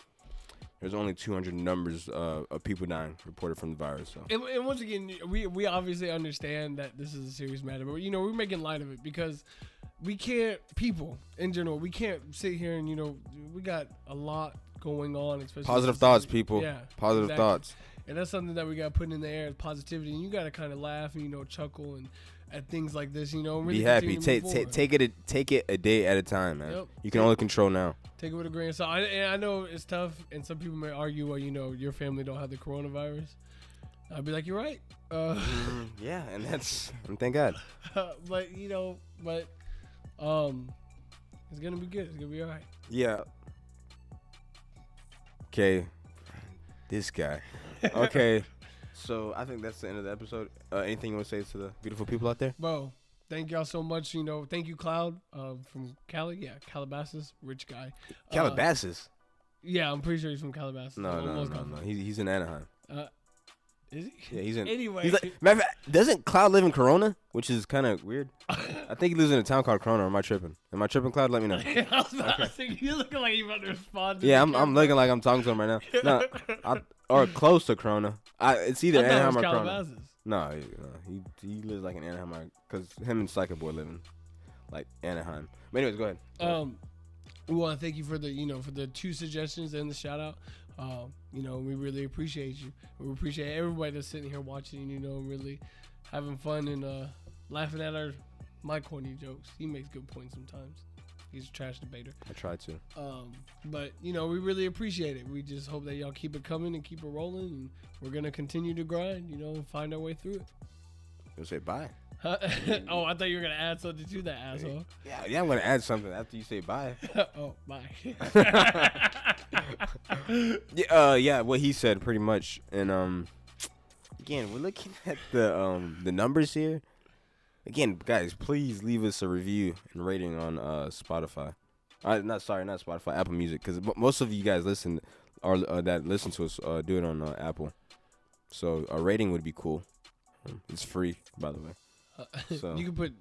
there's only 200 numbers of people dying reported from the virus. So. And once again, we obviously understand that this is a serious matter, but we're making light of it because we can't. People in general, we can't sit here and we got a lot going on, especially positive thoughts, people. Yeah, positive thoughts. And that's something that we got to put in the air, positivity. And you got to kind of laugh and, chuckle and at things like this, really be happy. Take it a day at a time, man. Yep. You can only control now. Take it with a grain of salt. I know it's tough, and some people may argue, well, your family don't have the coronavirus. I'll be like, you're right. Yeah, and thank God. But, it's going to be good. It's going to be all right. Yeah. Okay. This guy. Okay, so I think that's the end of the episode. Anything you want to say to the beautiful people out there? Bro, thank y'all so much. Thank you, Cloud, from Cali. Yeah, Calabasas, rich guy. Calabasas? Yeah, I'm pretty sure he's from Calabasas. No. He's in Anaheim. Is he? Yeah, he's in. Anyway. He's like, matter of fact, doesn't Cloud live in Corona? Which is kind of weird. I think he lives in a town called Corona. Or am I tripping? Cloud? Let me know. I was about to say, you're looking like you're about to respond. Yeah, I'm looking like I'm talking to him right now. No, or close to Corona. It's either Anaheim or Corona. No, he lives like in Anaheim because him and Psycho Boy live in like Anaheim. But anyways, go ahead. We want to thank you for the 2 suggestions and the shout out. We really appreciate you. We appreciate everybody that's sitting here watching, really having fun and laughing at my corny jokes. He makes good points sometimes. He's a trash debater. I try to. But we really appreciate it. We just hope that y'all keep it coming and keep it rolling, and we're gonna continue to grind, and find our way through it. You'll say bye. Oh, I thought you were gonna add something to that, asshole. Yeah, I'm gonna add something after you say bye. Oh, bye. Yeah, what he said pretty much, and again, we're looking at the numbers here. Again, guys, please leave us a review and rating on Spotify. Not Spotify, Apple Music, because most of you guys that listen to us do it on Apple. So a rating would be cool. It's free, by the way. So you can put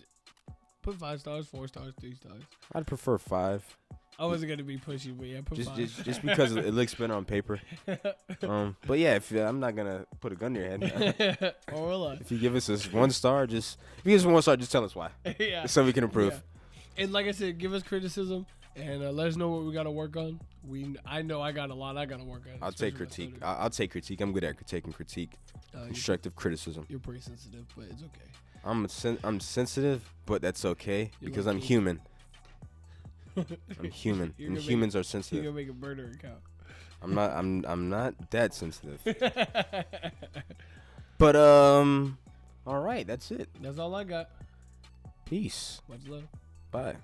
5 stars, 4 stars, 3 stars. I'd prefer 5. I wasn't gonna be pushy, but yeah, put 5. Just because it looks better on paper. But yeah, if I'm not gonna put a gun to your head. Or will I? If you give us this 1 star, if you give us 1 star, just tell us why. Yeah. So we can improve. Yeah. And like I said, give us criticism and let us know what we gotta work on. I know I got a lot I gotta work on. I'll take critique. I'll take critique. I'm good at taking critique. Constructive criticism. You're pretty sensitive, but it's okay. I'm sensitive, but that's okay because I'm human. I'm human, and humans are sensitive. You're gonna make a burner account. I'm not that sensitive. But all right, that's it. That's all I got. Peace. Much love. Bye.